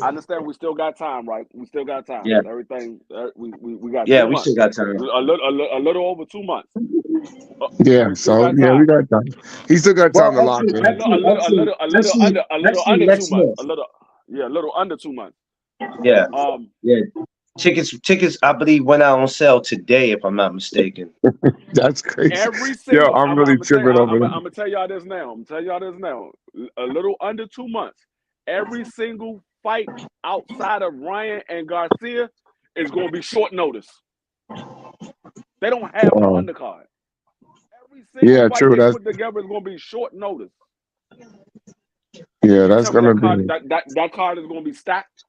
B: I understand we still got time, right? We still got time.
A: Yeah,
B: Everything we got
A: yeah,
B: two
A: we still
B: months,
A: got time.
B: a little over 2 months.
E: yeah.
B: We still
E: So
B: got
E: yeah, we
B: time.
E: got time. He still got time
A: Well,
E: to lock in.
B: A little
A: actually,
B: under two
A: next
B: months.
A: month.
B: A little under 2 months.
A: Yeah,
B: Um,
A: yeah. Tickets, I believe, went out on sale today, if I'm not mistaken.
E: That's crazy.
B: every
E: Yo,
B: single
E: I'm really tripping over
B: I'm
E: that.
B: gonna tell y'all this now. I'm gonna tell y'all this now. A little under 2 months. Every single fight outside of Ryan and Garcia is going to be short notice. They don't have no undercard. Every single fight
E: true.
B: they
E: That's
B: put together is going to be short notice.
E: that's
B: Tell me
E: gonna
B: that card is going to be stacked.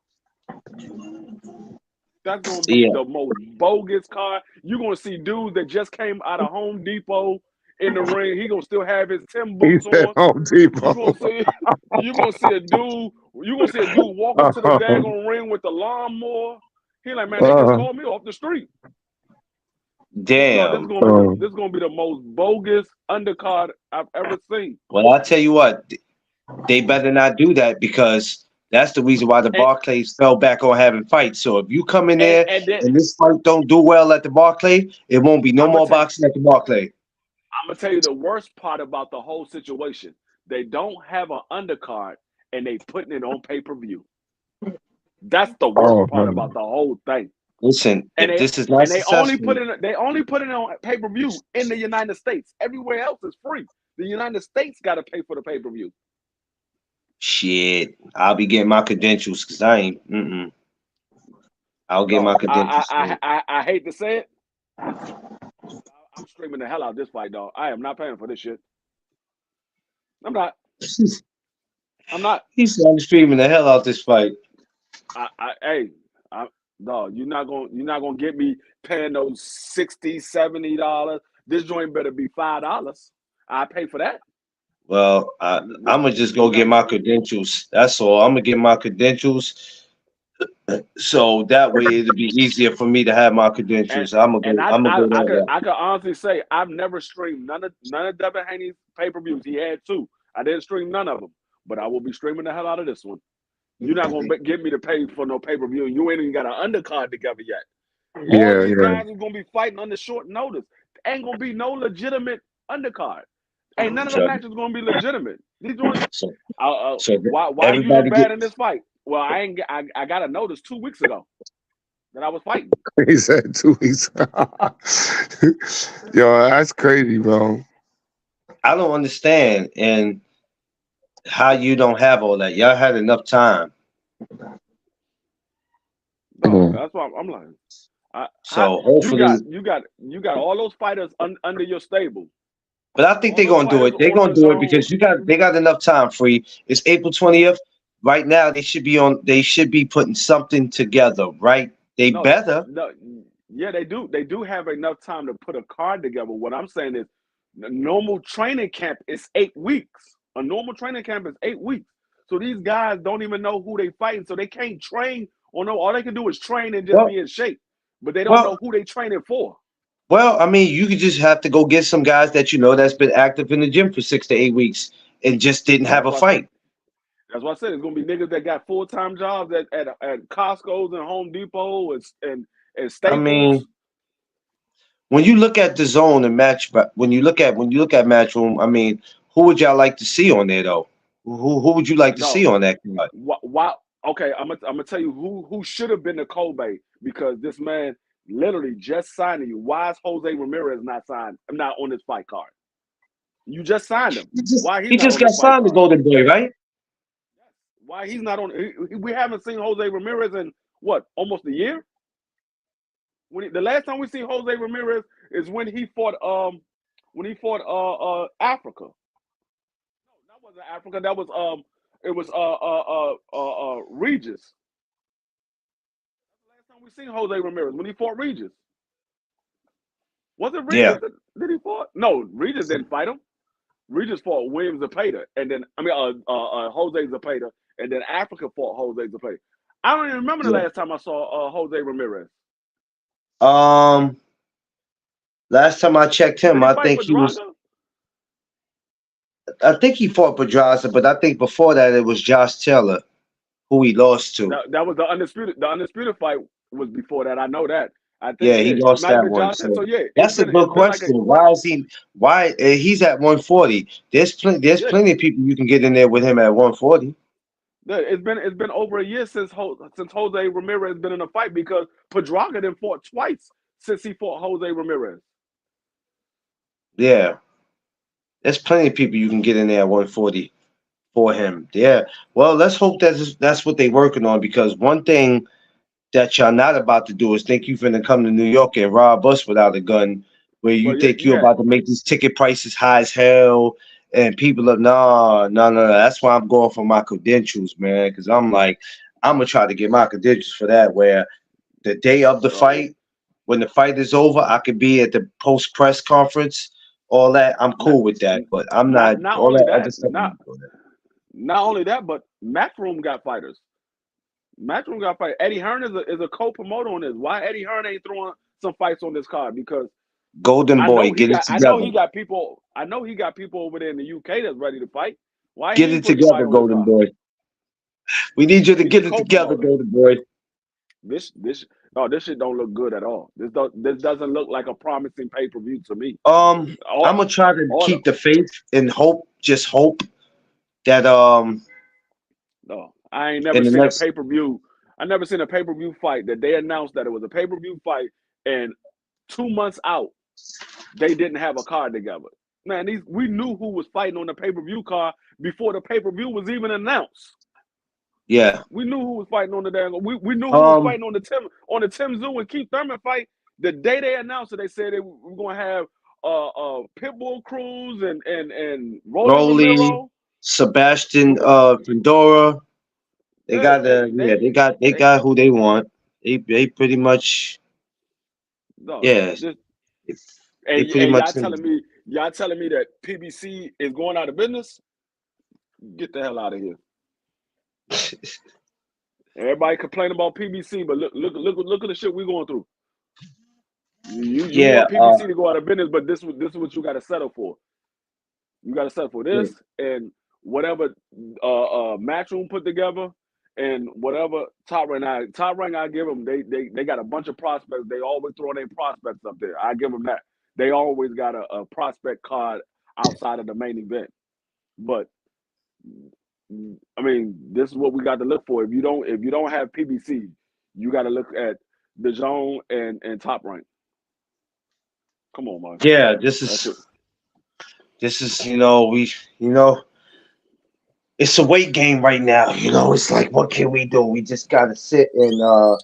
B: That's going to be
A: Yeah.
B: the most bogus card. You're going to see dudes that just came out of Home Depot in the ring. He going to still have his Tim
E: He
B: boots
E: said
B: on.
E: Home
B: You're
E: Depot.
B: going to see a dude walk up to the daggone ring with the lawnmower. He like, man, they just called me off the street.
A: Damn.
B: This is gonna be the most bogus undercard I've ever seen.
A: Well, I'll tell you what, they better not do that because that's the reason why the Barclays fell back on having fights. So if you come in there and this fight don't do well at the Barclay, it won't be no more boxing at the Barclay.
B: I'm gonna tell you the worst part about the whole situation. They don't have an undercard and they putting it on pay-per-view. That's the worst part about the whole thing.
A: Listen,
B: And
A: if this is not
B: they
A: successful,
B: only put it on pay-per-view in the United States. Everywhere else is free. The United States got to pay for the pay-per-view.
A: Shit, I'll be getting my credentials because I ain't. I'll get my credentials.
B: I hate to say it. I'm streaming the hell out of this fight, dog. I am not paying for this shit. I'm not.
A: He said I'm streaming the hell out this fight.
B: Dog, you're not gonna get me paying those $60, $70. This joint better be $5. I pay for that.
A: Well, I'm gonna just go get my credentials. That's all. I'm gonna get my credentials, so that way it'll be easier for me to have my credentials. I'm gonna go.
B: I can honestly say I've never streamed none of Devin Haney's pay-per-views. He had 2. I didn't stream none of them, but I will be streaming the hell out of this one. You're not gonna get me to pay for no pay-per-view, and you ain't even got an undercard together yet. All these guys are gonna be fighting under short notice. Ain't gonna be no legitimate undercard. Ain't none of the matches gonna be legitimate. These ones. Why you look bad in this fight? Well, I got a notice 2 weeks ago that I was fighting.
E: He said 2 weeks. Yo, that's crazy, bro.
A: I don't understand and how you don't have all that. Y'all had enough time.
B: No, that's why I'm like.
A: Hopefully
B: you got all those fighters under your stable.
A: But I think they're gonna do it. They're gonna do it because they got enough time. Free. It's April 20th. Right now, they should be putting something together. Right? They better.
B: Yeah, they do. They do have enough time to put a card together. What I'm saying is, the normal training camp is 8 weeks. A normal training camp is 8 weeks. So these guys don't even know who they fighting, so they can't train. Or no, all they can do is train and just be in shape. But they don't know who they training for.
A: Well, I mean, you could just have to go get some guys that you know that's been active in the gym for 6 to 8 weeks and just didn't have a fight.
B: That's what I said. It's gonna be niggas that got full-time jobs at Costco's and Home Depot and Staples.
A: I mean, when you look at the zone and match, but when you look at Matchroom, I mean, who would y'all like to see on there though? Who would you like to see on that card?
B: Why? Okay, I'm gonna tell you who should have been the Kobe because this man literally just signed you. Why is Jose Ramirez not signed? I'm not on this fight card. You just signed him.
A: He just got signed to Golden Boy, right?
B: Why he's not on? We haven't seen Jose Ramirez in what, almost a year? The last time we see Jose Ramirez is when he fought Africa. No, that wasn't Africa. That was Regis. That's the last time we seen Jose Ramirez when he fought Regis. Was it Regis?
A: Yeah.
B: Did he fought? No, Regis didn't fight him. Regis fought William Zepeda, and then Jose Zepeda, and then Africa fought Jose Zepeda. I don't even remember the last time I saw Jose Ramirez.
A: Last time I checked him, I think he fought Pedraza, but I think before that it was Josh Taylor who he lost to.
B: That was the undisputed fight was before that. I know that. I think
A: he lost that one. So that's a good question. Why he's at 140? There's plenty of people you can get in there with him at 140.
B: It's been over a year since Jose Ramirez has been in a fight because Pedraza then fought twice since he fought Jose Ramirez.
A: Yeah. There's plenty of people you can get in there at 140. for him. Yeah. Well, let's hope that's what they're working on, because one thing that y'all not about to do is think you finna come to New York and rob us without a gun, where you
B: But yeah,
A: think you're
B: yeah.
A: about to make these ticket prices high as hell, and people are no. That's why I'm going for my credentials, man, because I'm like, I'm gonna try to get my credentials for that, where the day of the
B: So
A: fight, when the fight is over, I could be at the post press conference, all that. I'm
B: not
A: cool with that, but I'm
B: not
A: not
B: not
A: all
B: only
A: that other
B: that,
A: stuff. I'm not doing that.
B: not only that, but Matchroom got fighters. Matchroom got fight. Eddie Hearn is a co-promoter on this. Why Eddie Hearn ain't throwing some fights on this card? Because
A: Golden boy, get it
B: I know
A: together.
B: he got people. I know he got people over there in the UK that's ready to fight. Why he
A: Get
B: ain't
A: it
B: putting nobody
A: together,
B: on his
A: Golden
B: card?
A: boy. We need you to
B: He's a
A: get it together,
B: co-promoter.
A: Golden boy.
B: This no, this shit don't look good at all. This doesn't look like a promising pay-per-view to me.
A: I'm
B: All
A: gonna try to
B: all
A: keep the faith and hope, just hope that
B: no, I ain't never
A: in the
B: seen a
A: next
B: pay-per-view. I never seen a pay-per-view fight that they announced that it was a pay-per-view fight, and 2 months out they didn't have a card together. Man, we knew who was fighting on the pay-per-view card before the pay-per-view was even announced.
A: yeah.
B: We knew who was fighting on the damn. We knew who was
A: Um
B: fighting on the Tim Zoo and Keith Thurman fight. The day they announced it, they said they were going to have Pitbull Cruz and Rolly
A: Rolly,
B: Romero.
A: Sebastian
B: Who?
A: Pandora. They
B: Yeah,
A: got they got who they want. They pretty much
B: no
A: yeah.
B: this
A: They, they
B: and
A: pretty much
B: y'all telling me that PBC is going out of business? Get the hell out of here. Everybody complain about PBC, but look at the shit we going through. You
A: yeah,
B: want PBC to go out of business, but this is what you got to settle for. You got to settle for
A: yeah.
B: this and whatever Matchroom put together, and whatever Top Rank I give them. They got a bunch of prospects. They always throw their prospects up there. I give them that. They always got a prospect card outside of the main event. But I mean, this is what we got to look for. If you don't have PBC, you got to look at the zone and Top Rank. Come on, man.
A: Yeah,
B: That's it.
A: this is it's a weight game right now. It's like, what can we do? We just gotta sit and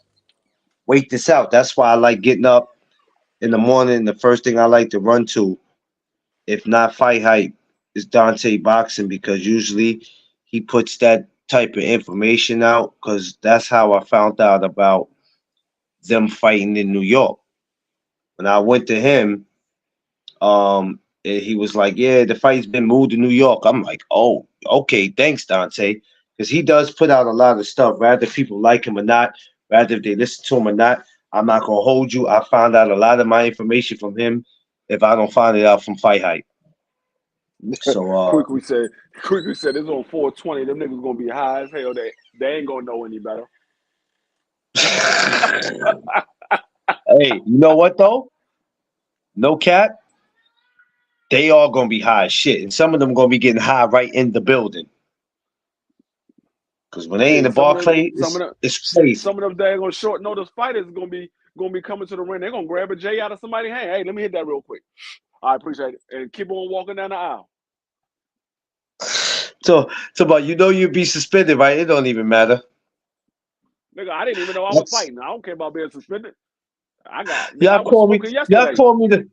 A: wait this out. That's why I like getting up in the morning. The first thing I like to run to, if not Fight Hype, is Dante Boxing, because usually he puts that type of information out, because that's how I found out about them fighting in New York. When I went to him, and he was like, "Yeah, the fight's been moved to New York." I'm like, "Oh, okay, thanks, Dante," because he does put out a lot of stuff. Rather people like him or not, rather if they listen to him or not, I'm not gonna hold you. I found out a lot of my information from him. If I don't find it out from Fight Hype, so
B: Quickly said it's on 420. Them niggas gonna be high as hell. They ain't gonna know any better.
A: hey, you know what though? No cap. They all gonna be high as shit, and some of them gonna be getting high right in the building. Because when they in
B: Hey,
A: the Barclay, it's crazy.
B: some of them daggone short notice fighters gonna be coming to the ring. They're gonna grab a J out of somebody's hand. Hey, let me hit that real quick. I appreciate it. And keep on walking down the aisle.
A: So about you'd be suspended, right? It don't even matter.
B: Nigga, I didn't even know I was
A: That's
B: fighting. I don't care about being suspended. Nigga, I
A: y'all
B: was
A: call me.
B: smoking
A: Y'all
B: yesterday.
A: call me the.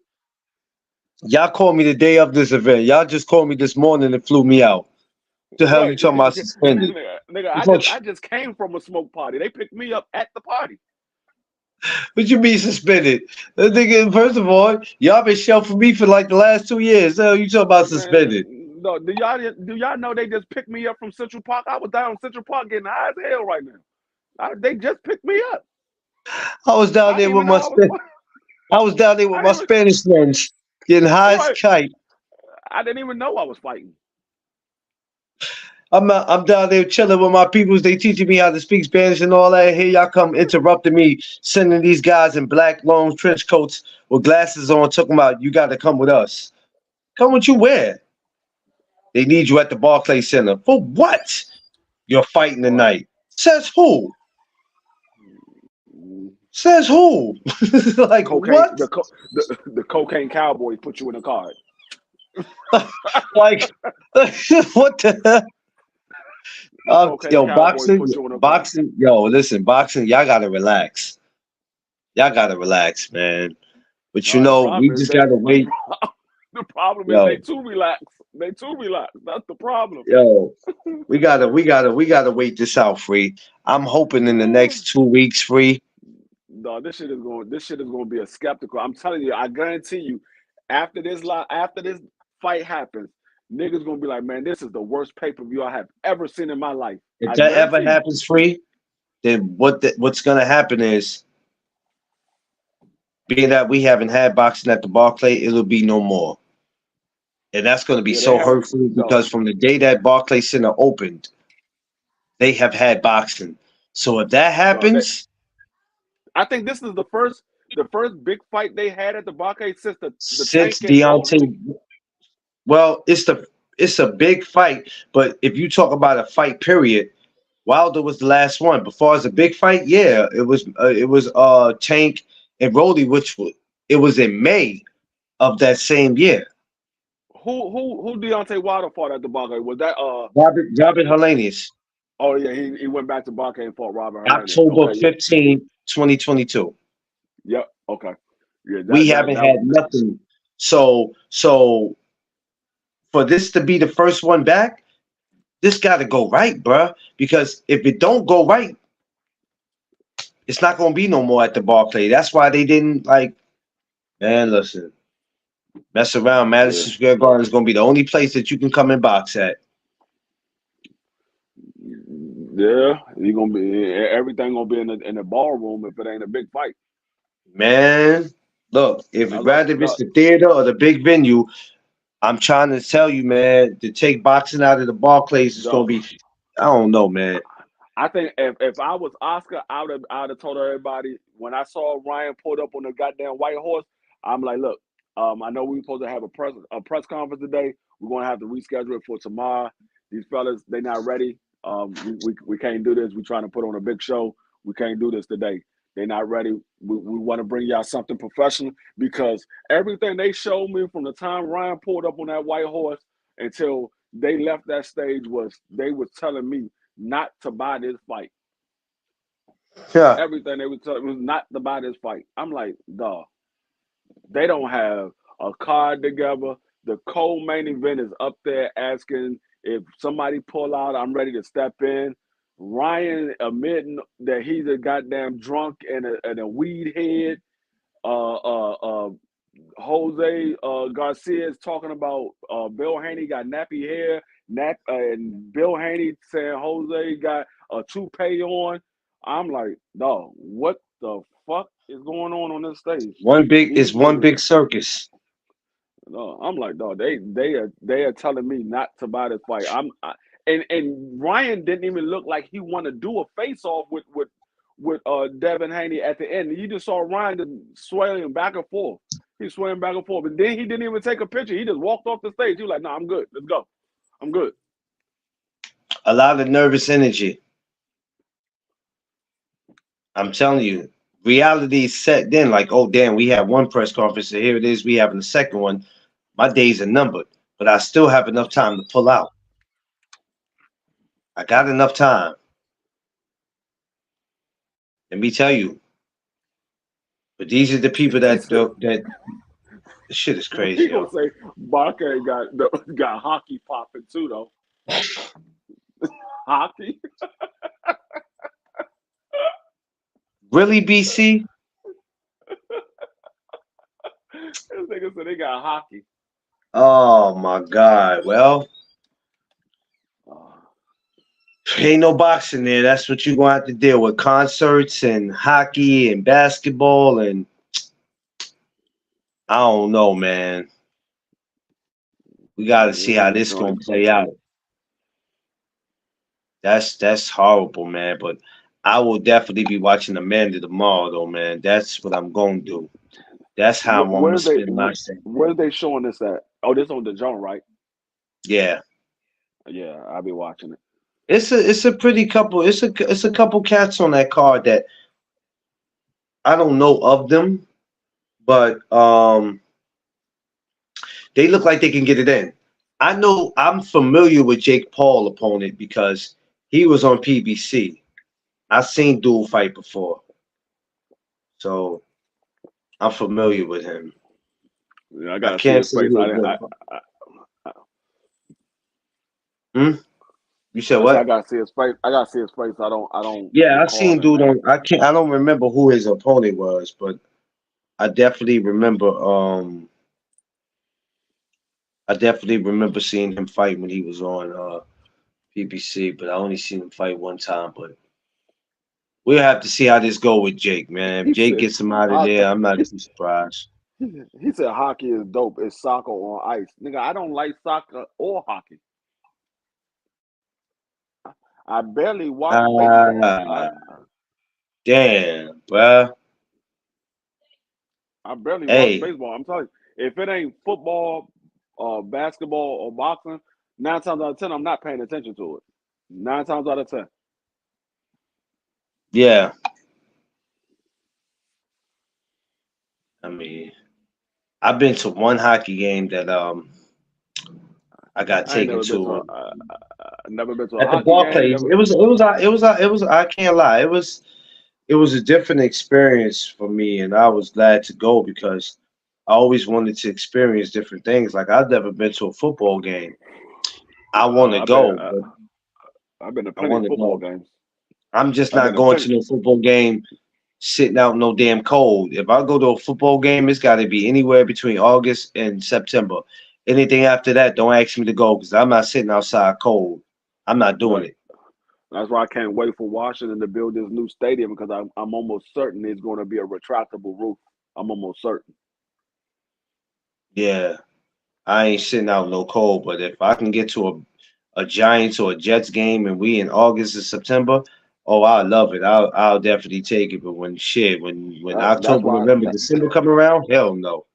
A: Y'all called me the day of this event. Y'all just called me this morning and flew me out. The hell you
B: Right.
A: talking about suspended?
B: Nigga,
A: What
B: I just came from a smoke party. They picked me up at the party.
A: you mean suspended? The nigga, first of all, y'all been shelving me for like the last 2 years. The hell you talking about suspended?
B: Man, no, do y'all know they just picked me up from Central Park? I was down in Central Park getting high as hell right now. They just picked me up.
A: I was down
B: I
A: there
B: didn't
A: with
B: even know I was
A: I was down there with
B: I
A: my
B: didn't even
A: Spanish friends, getting high as
B: right.
A: kite.
B: I didn't even know I was fighting.
A: I'm down there chilling with my peoples. They teaching me how to speak Spanish and all that. Here y'all come interrupting me, sending these guys in black long trench coats with glasses on, talking about you got to come with us. Come with you where? They need you at the Barclay Center. For what? You're fighting
B: Boy.
A: tonight. Says who?
B: Mm.
A: Says who? Like
B: Cocaine
A: what?
B: the cocaine cowboy put you in a card.
A: Like what the hell?
B: cocaine
A: Yo,
B: cowboy put you in a fight.
A: boxing. Yo, listen, boxing. Y'all gotta relax. Y'all gotta relax, man. But you
B: No, the
A: know, we
B: problem is
A: just gotta wait.
B: the problem is they
A: Yo,
B: too relaxed. They too relaxed. That's the problem.
A: yo, we gotta wait this out, free. I'm hoping in the next 2 weeks, free.
B: No, this shit is going to be a skeptical. I'm telling you, I guarantee you, after this fight happens, niggas gonna be like, man, this is the worst pay-per-view I have ever seen in my life.
A: If
B: I
A: that ever
B: guarantee you.
A: happens, free, then what's gonna happen is, being that we haven't had boxing at the Barclay, it'll be no more. And that's going to be
B: Yeah, they
A: so
B: haven't.
A: hurtful
B: No,
A: because from the day that Barclay Center opened, they have had boxing. So if that
B: no.
A: happens,
B: I think this is the first big fight they had at the Barcade since the
A: since
B: Tank and Rolly.
A: Deontay, well, it's a big fight. But if you talk about a fight period, Wilder was the last one. Before as a big fight, yeah, it was Tank and Rolly, it was in May of that same year.
B: Who Deontay Wilder fought at the Barcade? Was that
A: Robert Helenius,
B: Oh yeah, he went back to Barcade and fought Robert Hernandez.
A: October
B: Okay, yeah,
A: 15, 2022.
B: yep, okay, yeah,
A: We haven't had nothing. So for this to be the first one back, this got to go right, bruh. Because if it don't go right, it's not gonna be no more at the Barclay. That's why they didn't like. Man, listen, mess around.
B: yeah,
A: Madison Square Garden is gonna be the only place that you can come and box at.
B: yeah. You gonna be everything gonna be in the ballroom if it ain't a big fight.
A: Man, look, if
B: Now
A: it
B: look,
A: rather if it's
B: look,
A: the theater or the big venue, I'm trying to tell you, man, to take boxing out of the Barclays is gonna
B: dog.
A: be. I don't know, man.
B: I think if I was Oscar, I would have told everybody when I saw Ryan pulled up on the goddamn white horse. I'm like, look, I know we were supposed to have a press conference today. We're gonna have to reschedule it for tomorrow. These fellas, they not ready. We can't do this. We're trying to put on a big show. We can't do this today. They're not ready. We want to bring y'all something professional because everything they showed me from the time Ryan pulled up on that white horse until they left that stage was they was telling me not to buy this fight.
A: Yeah.
B: Everything they were telling me was not to buy this fight. I'm like, dog, they don't have a card together. The co-main event is up there asking if somebody pull out, I'm ready to step in. Ryan admitting that he's a goddamn drunk and a weed head. Uh, uh, uh, Jose Garcia is talking about Bill Haney got nappy hair, and Bill Haney saying Jose got a toupee on. I'm like, dog, what the fuck is going on this stage? These
A: One
B: niggas,
A: big circus.
B: no, I'm like, dog, they are telling me not to buy this fight. And Ryan didn't even look like he want to do a face off with Devin Haney at the end. You just saw Ryan swaying back and forth. He's swaying back and forth, but then he didn't even take a picture. He just walked off the stage. He was like, "No, I'm good. Let's go. I'm good."
A: A lot of nervous energy. I'm telling you, reality is set then. Like, oh damn, we have one press conference, and here it is. We having the second one. My days are numbered, but I still have enough time to pull out. I got enough time. Let me tell you. But these are the people
B: He
A: that
B: said,
A: this shit is
B: "He
A: crazy,
B: gonna
A: yo.
B: say Barca got hockey popping too, though. Hockey."
A: Really, BC?
B: This nigga said they got hockey.
A: Oh my God. Well, ain't no boxing there. That's what you're gonna have to deal with. Concerts and hockey and basketball and I don't know, man. We gotta see how this gonna play out. That's horrible, man. But I will definitely be watching Amanda tomorrow, though, man. That's what I'm gonna do. That's how I'm gonna spend my Sunday.
B: Where they showing this at? Oh, this on the Joint, right?
A: Yeah,
B: Yeah, I'll be watching it.
A: it's a pretty couple. It's a couple cats on that card that I don't know of them, but they look like they can get it in. I know I'm familiar with Jake Paul opponent because He was on PBC. I seen dude fight before, so I'm familiar with him.
B: Yeah, I
A: I
B: gotta see
A: can't
B: his
A: say
B: face.
A: he
B: I
A: a
B: didn't.
A: good
B: I,
A: fighter.
B: I, I,
A: You said
B: I said I
A: what?
B: gotta see his face. I gotta see his face. I don't
A: Yeah, I
B: recall
A: seen
B: his
A: dude
B: name.
A: on. I don't remember who his opponent was, but I definitely remember. I definitely remember seeing him fight when he was on PBC, but I only seen him fight one time. But we'll have to see how this go with Jake, man. If
B: He
A: Jake
B: said,
A: gets him out of
B: "Hockey."
A: there, I'm not too surprised.
B: He said hockey is dope. It's soccer on ice, nigga. I don't like soccer or hockey. I barely watch baseball.
A: Ah, damn, bruh.
B: I barely watch
A: Hey,
B: baseball. I'm telling you, if it ain't football, basketball, or boxing, 9 times out of 10, I'm not paying attention to it. 9 times out of 10.
A: yeah. I mean, I've been to one hockey game that I got
B: I ain't
A: taken
B: never been to
A: to
B: never been to a
A: at the
B: hockey game.
A: Barclays.
B: Never.
A: It was. I can't lie. It was a different experience for me, and I was glad to go because I always wanted to experience different things. Like I've never been to a football game. I want to
B: I've been.
A: go, but
B: I've been to
A: I
B: plenty
A: want
B: of
A: to
B: football
A: go.
B: games.
A: I'm just
B: I've been
A: not
B: to
A: going
B: plenty.
A: to no football game sitting out no damn cold. If I go to a football game, it's got to be anywhere between August and September. Anything after that, don't ask me to go because I'm not sitting outside cold. I'm not doing
B: Right.
A: it.
B: That's why I can't wait for Washington to build this new stadium because I'm almost certain it's going to be a retractable roof. I'm almost certain.
A: Yeah, I ain't sitting out no cold. But if I can get to a Giants or a Jets game and we in August or September, oh, I love it. I'll definitely take it. But when
B: That's
A: October,
B: why.
A: November, December come around, hell no.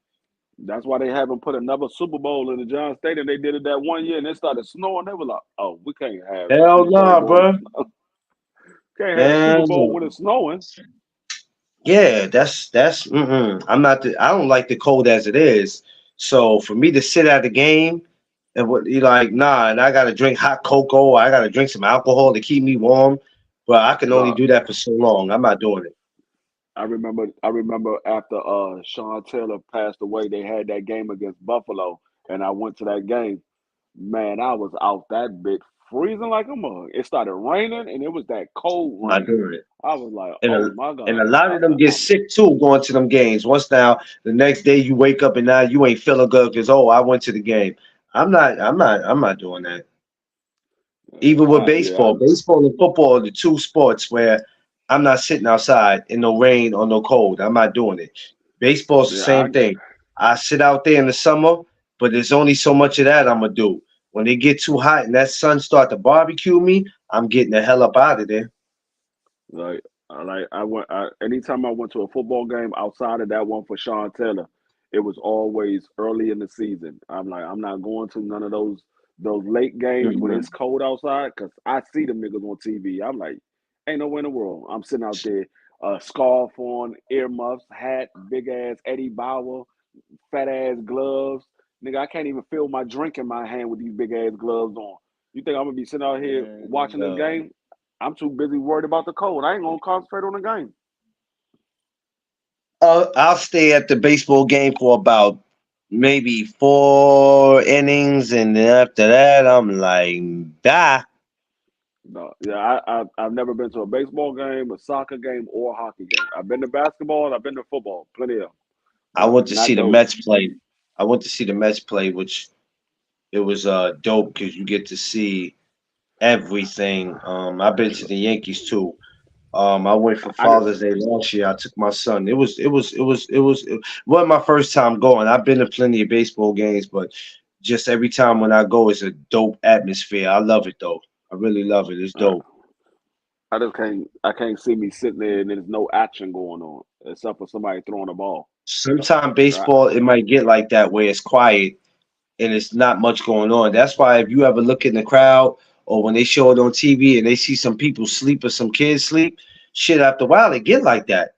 B: That's why they haven't put another Super Bowl in the Giants Stadium. They did it that one year and it started snowing. They were like, "Oh, we can't have the
A: Hell
B: Super Bowl
A: nah,
B: going.
A: bro.
B: Can't have the Super
A: Man,
B: Bowl when it's snowing."
A: yeah, that's. I'm not. I don't like the cold as it is. So for me to sit at the game and what you like, nah, and I gotta drink hot cocoa. I gotta drink some alcohol to keep me warm. But I can only
B: No,
A: do that for so long. I'm not doing it.
B: I remember. I remember after Sean Taylor passed away, they had that game against Buffalo, and I went to that game. Man, I was out that bit freezing like a mug. It started raining, and it was that cold
A: I'm not
B: rain.
A: doing it.
B: I was like,
A: And
B: "Oh
A: a,
B: my
A: and a
B: god!"
A: lot
B: I
A: of them
B: said,
A: get sick too going to them games. Once now, the next day you wake up and now you ain't feeling good because I went to the game. I'm not doing that. Even with
B: "Yeah,
A: baseball and football are the two sports where I'm not sitting outside in no rain or no cold. I'm not doing it. Baseball's the
B: yeah,
A: same thing. I sit out there in the summer, but there's only so much of that I'm gonna do. When they get too hot and that sun start to barbecue me, I'm getting the hell up out of there.
B: Like, I went. Anytime I went to a football game outside of that one for Sean Taylor, it was always early in the season. I'm like, I'm not going to none of those late games when
A: Mhm.
B: it's cold outside because I see them niggas on TV. I'm like, ain't no way in the world. I'm sitting out there, scarf on, earmuffs, hat, big ass Eddie Bauer, fat ass gloves. Nigga, I can't even feel my drink in my hand with these big ass gloves on. You think I'm gonna be sitting out here
A: Man,
B: watching this
A: no.
B: game? I'm too busy worried about the cold. I ain't gonna concentrate on the game.
A: I'll stay at the baseball game for about maybe 4 innings, and then after that, I'm like, die.
B: No, yeah, I've never been to a baseball game, a soccer game, or a hockey game. I've been to basketball and I've been to football, plenty of, 'em,
A: I
B: but
A: went to see
B: not
A: the
B: those.
A: Mets play. I went to see the Mets play, which it was dope because you get to see everything. I've been to the Yankees too. I went for
B: I did.
A: Father's Day last year. I took my son. It wasn't my first time going. I've been to plenty of baseball games, but just every time when I go, it's a dope atmosphere. I love it though. I really love it. It's
B: I,
A: dope.
B: I just can't. I can't see me sitting there and there's no action going on except for somebody throwing a ball.
A: Sometimes
B: Right?
A: baseball it might get like that where it's quiet and it's not much going on. That's why if you ever look in the crowd or when they show it on TV and they see some people sleep or some kids sleep, shit after a while it get like that.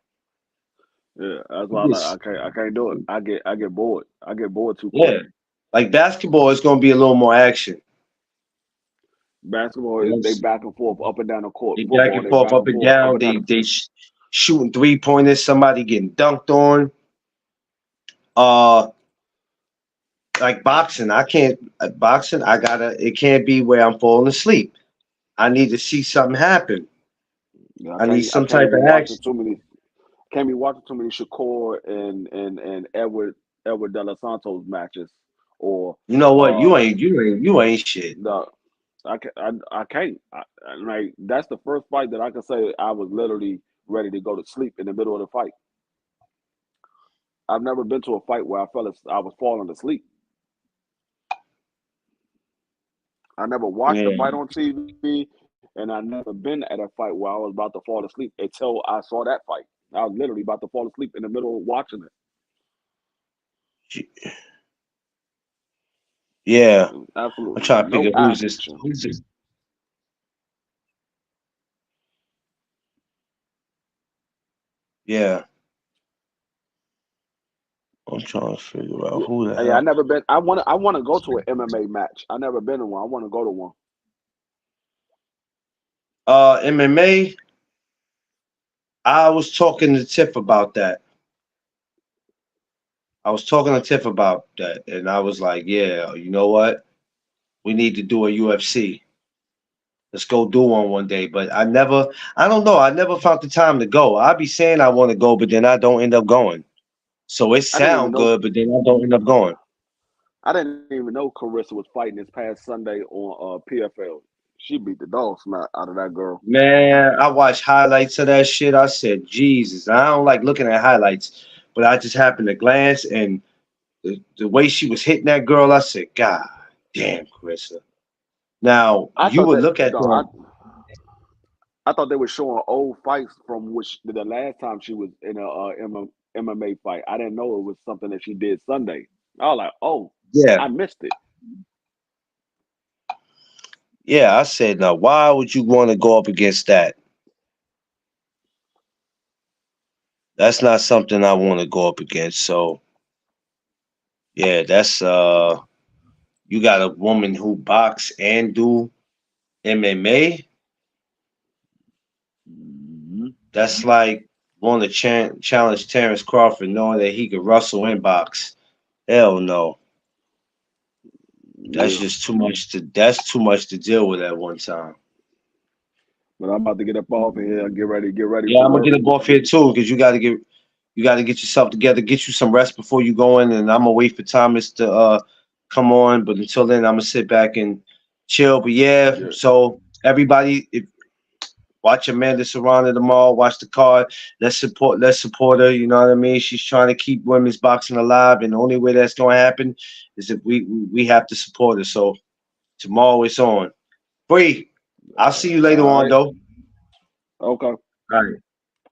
B: Yeah, that's
A: It
B: why
A: gets-
B: I can't do it. I get bored. I get bored too quick.
A: yeah. Like basketball is gonna be a little more action.
B: Basketball is they
A: Yes.
B: back and forth, up and down the court.
A: They back
B: Football,
A: and
B: they
A: forth,
B: back
A: up
B: and
A: and
B: forth, up
A: down.
B: and down
A: They shooting 3-pointers. Somebody getting dunked on. Uh, like boxing, I can't boxing. I gotta. It can't be where I'm falling asleep. I need to see something happen.
B: Yeah,
A: I need
B: I
A: some
B: can't
A: type
B: even
A: of
B: watch it
A: action.
B: too many. Can't be watching too many Shakur and Edward De Los Santos matches or
A: You know what?
B: uh
A: You ain't shit.
B: the I can't like that's the first fight that I can say I was literally ready to go to sleep in the middle of the fight. I've never been to a fight where I was falling asleep. I never watched a
A: Yeah.
B: fight on TV, and I never been at a fight where I was about to fall asleep until I saw that fight. I was literally about to fall asleep in the middle of watching it.
A: Yeah. I'm
B: Absolutely
A: trying to
B: no
A: figure who's this.
B: action.
A: Who's this? Yeah. I'm trying to figure out
B: Yeah,
A: who the
B: hey, I
A: hell.
B: never been. I want to go to an MMA match. I never been to one. I want to go to one.
A: MMA. I was talking to Tiff about that. I was talking to Tiff about that, and I was like, "Yeah, you know what? We need to do a UFC. Let's go do one day." But I don't know. I never found the time to go. I be saying I want to go, but then I don't end up going. So it
B: I didn't even
A: sound
B: know.
A: good, but then I don't end up going.
B: I didn't even know Carissa was fighting this past Sunday on PFL. She beat the dog snot out of that girl.
A: Man, I watched highlights of that shit. I said, Jesus, I don't like looking at highlights, but I just happened to glance and the way she was hitting that girl, I said, God damn, Carissa. Now
B: I
A: you
B: thought
A: would
B: that
A: look at
B: no,
A: them.
B: I thought they were showing old fights from which the last time she was in a MMA fight. I didn't know it was something that she did Sunday. I was like, oh,
A: Yeah,
B: I missed it.
A: yeah. I said, now why would you want to go up against that? That's not something I want to go up against. So yeah, that's you got a woman who box and do MMA.
B: Mhm.
A: That's like want to challenge Terrence Crawford, knowing that he could wrestle and box. Hell no, that's
B: Yeah,
A: just too much to. That's too much to deal with at one time.
B: but I'm about to get up off of here and get ready
A: Yeah,
B: for
A: I'm gonna
B: work.
A: get a off here too because you got to get yourself together, get you some rest before you go in, and I'm gonna wait for Thomas to come on. But until then, I'm gonna sit back and chill. But yeah,
B: Yeah,
A: so everybody, if watch Amanda Serrano tomorrow. Watch the card. Let's support her. You know what I mean? She's trying to keep women's boxing alive, and the only way that's going to happen is if we have to support her. So tomorrow it's on. Free. I'll see you later
B: all
A: on,
B: right,
A: though.
B: okay,
A: All right.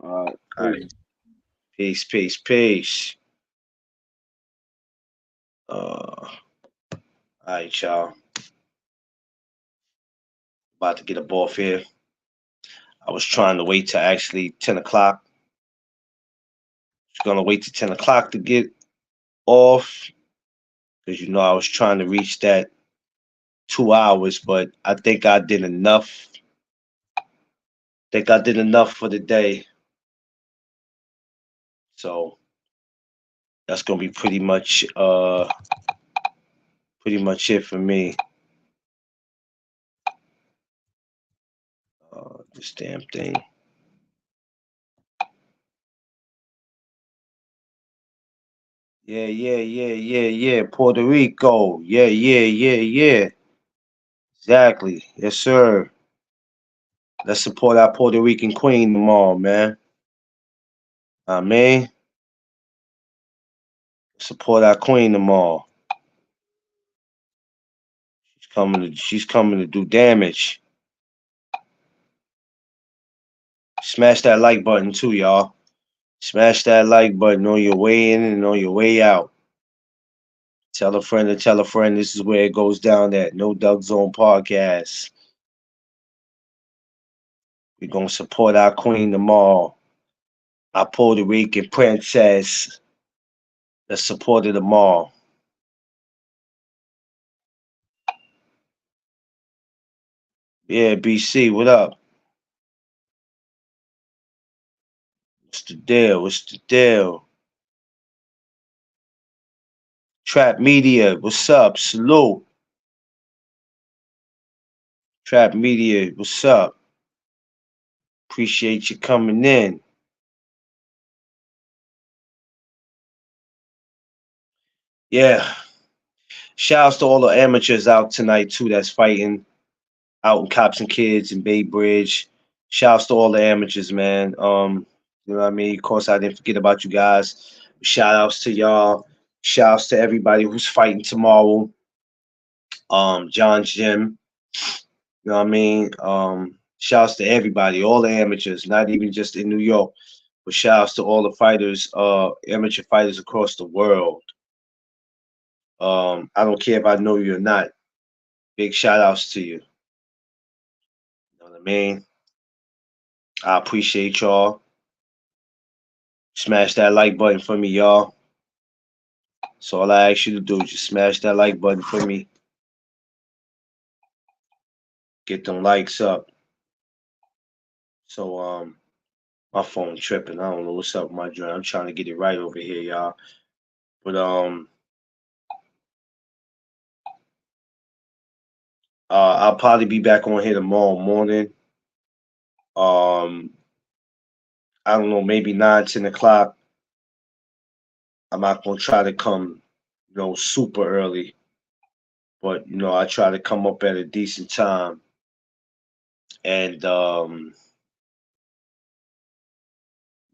B: all right,
A: All
B: peace.
A: right. Peace. Peace. Peace. All right, y'all. About to get a off here. I was trying to wait till actually 10 o'clock. Just gonna wait till 10 o'clock to get off because I was trying to reach that 2 hours, but I think I did enough. Think I did enough for the day. So that's gonna be pretty much it for me. This damn thing. Yeah. Puerto Rico. Yeah. Exactly. Yes, sir. Let's support our Puerto Rican queen tomorrow, man. I mean, support our queen tomorrow. She's coming to do damage. Smash that like button too, y'all. Smash that like button on your way in and on your way out. Tell a friend to tell a friend this is where it goes down at No Doug Zone Podcast. We're gonna support our queen tomorrow. Our Puerto Rican princess. Let's support her tomorrow. Yeah, BC, what up? What's the deal? What's the deal? Trap Media, what's up? Salute. Trap Media, what's up? Appreciate you coming in. Yeah. Shouts to all the amateurs out tonight too that's fighting out in Cops and Kids in Bay Bridge. Shouts to all the amateurs, man. You know what I mean? Of course I didn't forget about you guys. Shout outs to y'all. Shouts to everybody who's fighting tomorrow. John Jim. You know what I mean? Shouts to everybody, all the amateurs, not even just in New York, but shouts to all the fighters, amateur fighters across the world. I don't care if I know you or not. Big shout outs to you. You know what I mean? I appreciate y'all. Smash that like button for me, y'all. So all I ask you to do is just smash that like button for me. Get them likes up. So my phone tripping. I don't know what's up with my joint. I'm trying to get it right over here, y'all. But I'll probably be back on here tomorrow morning. Um I don't know, maybe 9, 10 o'clock. I'm not gonna try to come, super early, but I try to come up at a decent time. And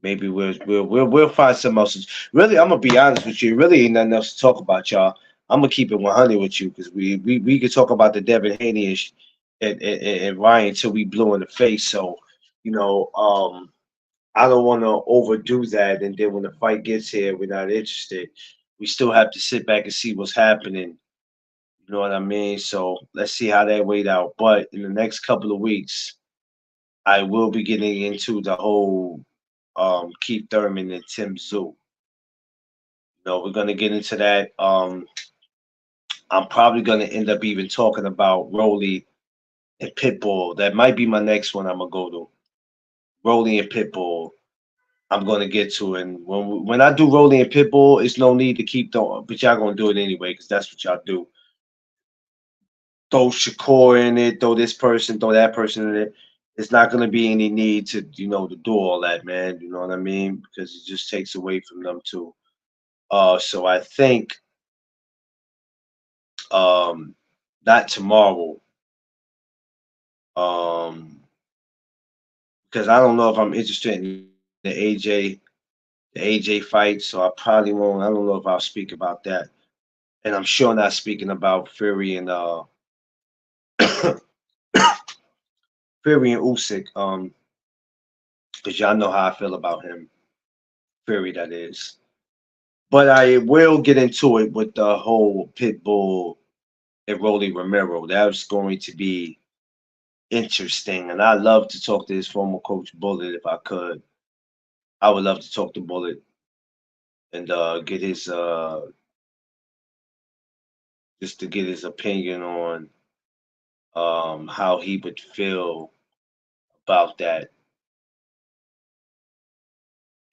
A: maybe we'll find some else. Really, I'm gonna be honest with you. Really, ain't nothing else to talk about, y'all. I'm gonna keep it 100 with you because we could talk about the Devin Haney and Ryan till we blue in the face. So, you know, I don't want to overdo that, and then when the fight gets here, we're not interested. We still have to sit back and see what's happening. You know what I mean? So let's see how that wait out. But in the next couple of weeks, I will be getting into the whole Keith Thurman and Tim Zoo. We're gonna get into that. I'm probably gonna end up even talking about Rolly and Pitbull. That might be my next one. I'm gonna go to Rolly and Pitbull. I'm gonna get to, and when I do Rolly and Pitbull, it's no need to keep doing, but y'all gonna do it anyway because that's what y'all do. Throw Shakur in it, throw this person, throw that person in it. It's not gonna be any need to to do all that, man. You know what I mean? Because it just takes away from them too. So I think um not tomorrow. Um because I don't know if I'm interested in the AJ fight, so I probably won't. I don't know if I'll speak about that. And I'm sure not speaking about Fury and Fury and Usyk, because y'all know how I feel about him. Fury, that is. But I will get into it with the whole Pitbull and Rolly Romero. That's going to be interesting. And I love to talk to his former coach Bullet if I could. I would love to talk to Bullet and get his just to get his opinion on how he would feel about that.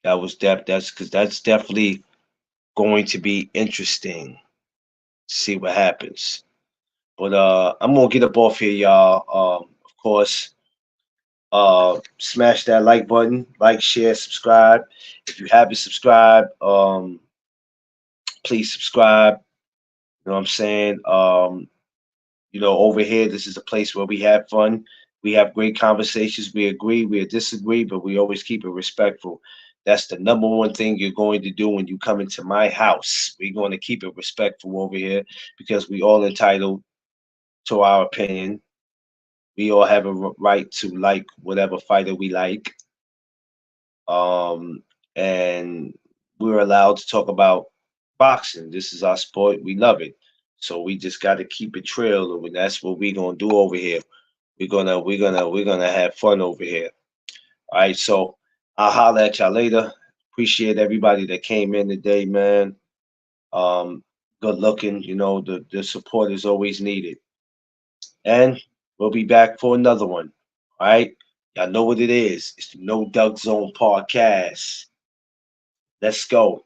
A: That's because that's definitely going to be interesting to see what happens. But I'm gonna get up off here, y'all. Of course, smash that like button, like, share, subscribe. If you haven't subscribed, please subscribe. You know what I'm saying? Over here, this is a place where we have fun. We have great conversations. We agree, we disagree, but we always keep it respectful. That's the number one thing you're going to do when you come into my house. We're going to keep it respectful over here because we all entitled to our opinion. We all have a right to like whatever fighter we like. Um, and we're allowed to talk about boxing. This is our sport. We love it. So we just got to keep it trail, and that's what we're gonna do over here. We're gonna have fun over here. All right. So I'll holler at y'all later. Appreciate everybody that came in today, man. Um, Good looking. The support is always needed. And We'll be back for another one. All right. Y'all know what it is. It's the No Duck Zone podcast. Let's go.